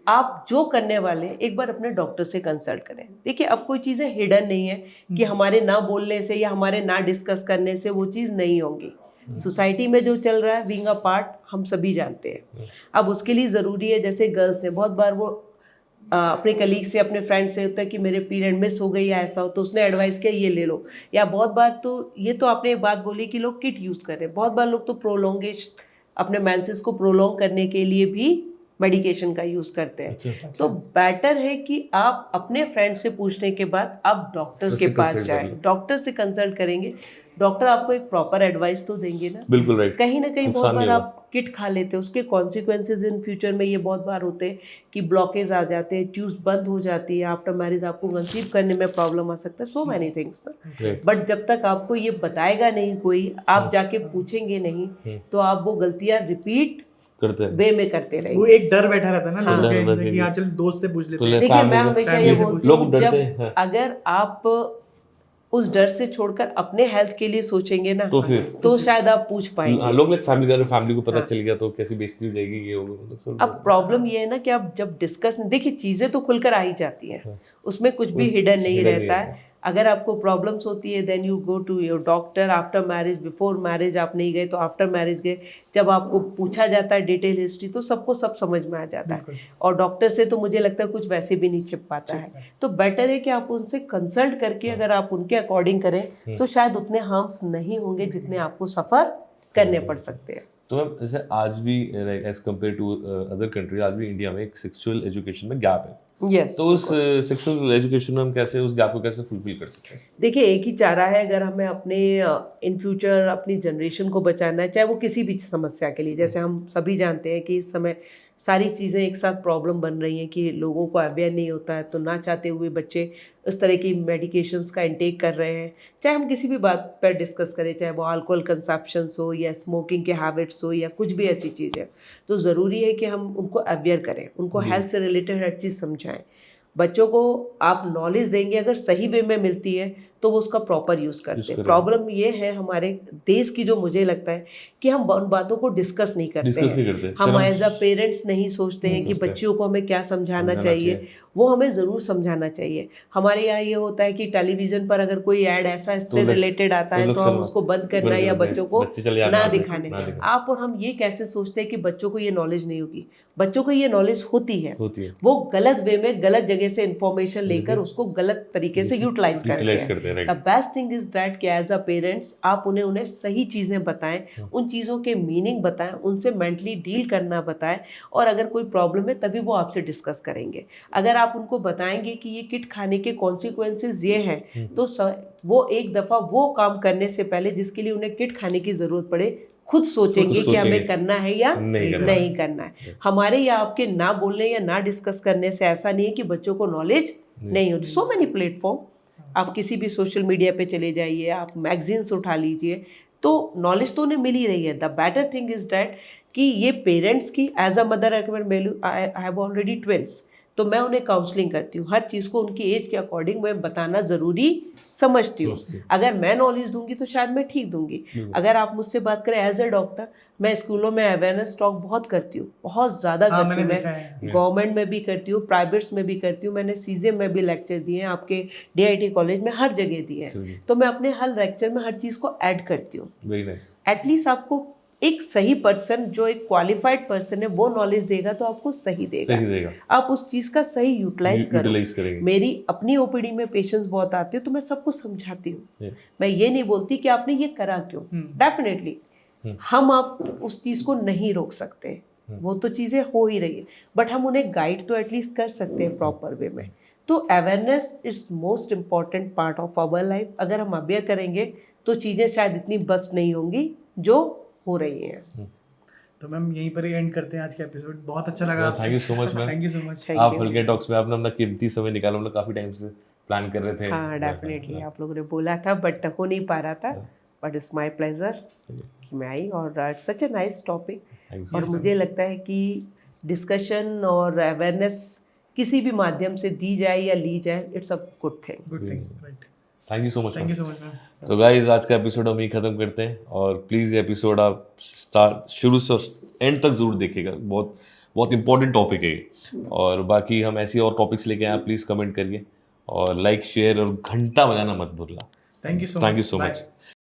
आप जो करने वाले हैं, एक बार अपने डॉक्टर से कंसल्ट करें। देखिए, अब कोई चीज़ें हिडन नहीं है कि हमारे ना बोलने से या हमारे ना डिस्कस करने से वो चीज़ नहीं होंगी। सोसाइटी में जो चल रहा है बीइंग अ पार्ट, हम सभी जानते हैं। अब उसके लिए ज़रूरी है, जैसे गर्ल्स हैं, बहुत बार वो अपने कलीग से, अपने फ्रेंड से होता है कि मेरे पीरियड मिस हो गई या ऐसा हो, तो उसने एडवाइस किया ये ले लो। या बहुत बार तो ये तो आपने एक बात बोली कि लोग किट यूज़ करें, बहुत बार लोग तो प्रोलोंगेशन, अपने मेंसेस को प्रोलोंग करने के लिए भी मेडिकेशन का यूज़ करते हैं। अच्छा। तो बेटर है कि आप अपने फ्रेंड से पूछने के बाद आप डॉक्टर के से पास consult कर जाएं। लें। डॉक्टर से कंसल्ट करेंगे, डॉक्टर आपको एक प्रॉपर एडवाइस तो देंगे ना। बिल्कुल राइट। कहीं ना कहीं बहुत नुकसान बार नहीं होगा। आप किट खा लेते हैं, उसके कॉन्सिक्वेंसेज इन फ्यूचर में ये बहुत बार होते हैं कि ब्लॉकेज आ जाते हैं, ट्यूब्स बंद हो जाती है, आफ्टर मैरिज आपको कंसीव करने में प्रॉब्लम आ सकता है, सो मैनी थिंग्स ना। Right. बट जब तक आपको ये बताएगा नहीं कोई, आप जाके पूछेंगे नहीं, तो आप वो गलतियां रिपीट करते हैं। वे में करते वो रहेंगे। एक डर बैठा रहता है ना हाँ। लोगों के डर अंदर बैठे कि हाँ चल दोस्त से पूछ लेते तो हैं। ले- देखिए, मैं family- हमेशा family ये से बोलती लोग हूँ, डरते जब हैं, हाँ। अगर आप उस डर से छोड़कर अपने हेल्थ के लिए सोचेंगे ना, तो फिर तो शायद आप पूछ पाएंगे। लोग लाइक फैमिली को पता हाँ। चल गया तो कैसी बेइज्जती हो जाएगी, ये होगा तो सब अब प्रॉब्लम ये है ना कि आप जब डिस्कस, देखिए चीज़ें तो खुलकर आ ही जाती हैं, हाँ। उसमें कुछ भी कुछ हिडन नहीं hidden नहीं रहता है। है। अगर आपको प्रॉब्लम्स होती है then you go to your doctor after marriage. Before marriage आप नहीं गए तो आफ्टर मैरिज गए। जब आपको पूछा जाता है डिटेल हिस्ट्री तो सबको सब समझ में आ जाता है, और डॉक्टर से तो मुझे लगता है कुछ वैसे भी नहीं छिप पाता है। तो बेटर है कि आप उनसे कंसल्ट करके अगर आप उनके अकॉर्डिंग करें तो शायद उतने हार्म्स नहीं होंगे जितने आपको सफ़र करने पड़ सकते हैं। तो मैम जैसे आज भी as compare to other country, आज भी इंडिया में एक सेक्सुअल एजुकेशन में गैप है। यस, तो उस सेक्सुअल एजुकेशन में हम कैसे उस गैप को कैसे फुलफिल कर सकते हैं? देखिए, एक ही चारा है, अगर हमें अपने इन फ्यूचर अपनी जनरेशन को बचाना है, चाहे वो किसी भी समस्या के लिए। जैसे हम सभी जानते हैं कि इस समय सारी चीज़ें एक साथ प्रॉब्लम बन रही हैं कि लोगों को अवेयर नहीं होता है, तो ना चाहते हुए बच्चे इस तरह की मेडिकेशंस का इंटेक कर रहे हैं। चाहे हम किसी भी बात पर डिस्कस करें, चाहे वो अल्कोहल कंजप्शंस हो या स्मोकिंग के हैबिट्स हो या कुछ भी ऐसी चीज़ें, तो ज़रूरी है कि हम उनको अवेयर करें, उनको हेल्थ से रिलेटेड हर चीज़ समझाएं। बच्चों को आप नॉलेज देंगे, अगर सही वे में मिलती है तो वो उसका प्रॉपर यूज़ करते हैं। प्रॉब्लम ये है हमारे देश की, जो मुझे लगता है कि हम उन बातों को डिस्कस नहीं करते हैं। हम एज अ पेरेंट्स नहीं सोचते हैं कि बच्चियों को हमें क्या समझाना चाहिए, वो हमें ज़रूर समझाना चाहिए। हमारे यहाँ ये होता है कि टेलीविज़न पर अगर कोई ऐड ऐसा इससे रिलेटेड आता है तो हम उसको बंद करना या बच्चों को ना दिखाने। आप और हम ये कैसे सोचते हैं कि बच्चों को ये नॉलेज नहीं होगी? बच्चों को ये नॉलेज होती है, वो गलत वे में गलत जगह से इंफॉर्मेशन लेकर उसको गलत तरीके से यूटिलाइज करते हैं। The best thing is that कि एज अ पेरेंट्स आप उन्हें सही चीज़ें बताएं, उन चीज़ों के मीनिंग बताएं, उनसे मेंटली डील करना बताएं, और अगर कोई प्रॉब्लम है तभी वो आपसे डिस्कस करेंगे। अगर आप उनको बताएंगे कि ये किट खाने के कॉन्सिक्वेंसेज ये हैं, तो वो एक दफ़ा वो काम करने से पहले जिसके लिए उन्हें किट खाने की ज़रूरत पड़े, खुद सोचेंगे कि हमें करना है या नहीं करना है। हमारे या आपके ना बोलने या ना डिस्कस करने से ऐसा नहीं है कि बच्चों को नॉलेज नहीं होती। सो मैनी प्लेटफॉर्म, आप किसी भी सोशल मीडिया पे चले जाइए, आप मैगजीन्स उठा लीजिए, तो नॉलेज तो उन्हें मिल ही रही है। The better thing is that कि ये पेरेंट्स की, as a mother I have already twins, तो मैं उन्हें काउंसलिंग करती हूँ। हर चीज़ को उनकी एज के अकॉर्डिंग मैं बताना ज़रूरी समझती हूँ। अगर मैं नॉलेज दूंगी तो शायद मैं ठीक दूंगी। अगर आप मुझसे बात करें एज ए डॉक्टर, मैं स्कूलों में अवेयरनेस टॉक बहुत करती हूँ, बहुत ज़्यादा करती हूँ। मैं गवर्नमेंट में भी करती हूँ, प्राइवेट्स में भी करती हूँ। मैंने सीजेम में भी लेक्चर दिए हैं, आपके DIT कॉलेज में, हर जगह दिए हैं। तो मैं अपने हर लेक्चर में हर चीज़ को ऐड करती हूँ। एटलीस्ट आपको एक सही पर्सन, जो एक क्वालिफाइड पर्सन है, वो नॉलेज देगा तो आपको सही देगा। आप उस चीज़ का सही यूटिलाइज करो। मेरी अपनी OPD में पेशेंट्स बहुत आते हैं तो मैं सबको समझाती हूँ। मैं ये नहीं बोलती कि आपने ये करा क्यों। डेफिनेटली हम आप उस चीज़ को नहीं रोक सकते, वो तो चीज़ें हो ही रही है, बट हम उन्हें गाइड तो एटलीस्ट कर सकते हैं प्रॉपर वे में। तो awareness is most important part of our life. अगर हम अवेयर करेंगे तो चीज़ें शायद इतनी बस्ट नहीं होंगी जो हो रही हैं। तो मैम यहीं पर ही एंड करते हैं आज का एपिसोड। बहुत अच्छा लगा आपसे। Thank you so much ma'am. Thank you so much. Thank आप you. हल्के टॉक्स में आपने अपना कीमती समय निकाला, हम लोग काफ़ी टाइम से प्लान कर रहे थे। हाँ डेफिनेटली, आप लोगों ने बोला था बट हो नहीं पा रहा था, बट इट्स माय प्लेजर कि मैं आई, और it's such a nice topic. Thank you. और मुझे लगता है कि डिस्कशन और अवेयरनेस किसी भी माध्यम से दी जाए या ली जाए, it's a good thing. Good thing, right. Thank you so much. Thank you so much ma'am. तो गाइज आज का एपिसोड हम यही ख़त्म करते हैं, और प्लीज़ ये एपिसोड आप स्टार्ट शुरू से एंड तक ज़रूर देखिएगा, बहुत बहुत इंपॉर्टेंट टॉपिक है ये। और बाकी हम ऐसी और टॉपिक्स लेके आए, प्लीज़ कमेंट करिए और लाइक शेयर और घंटा बजाना मत भूलना। Thank you so thank you much. So bye. Much.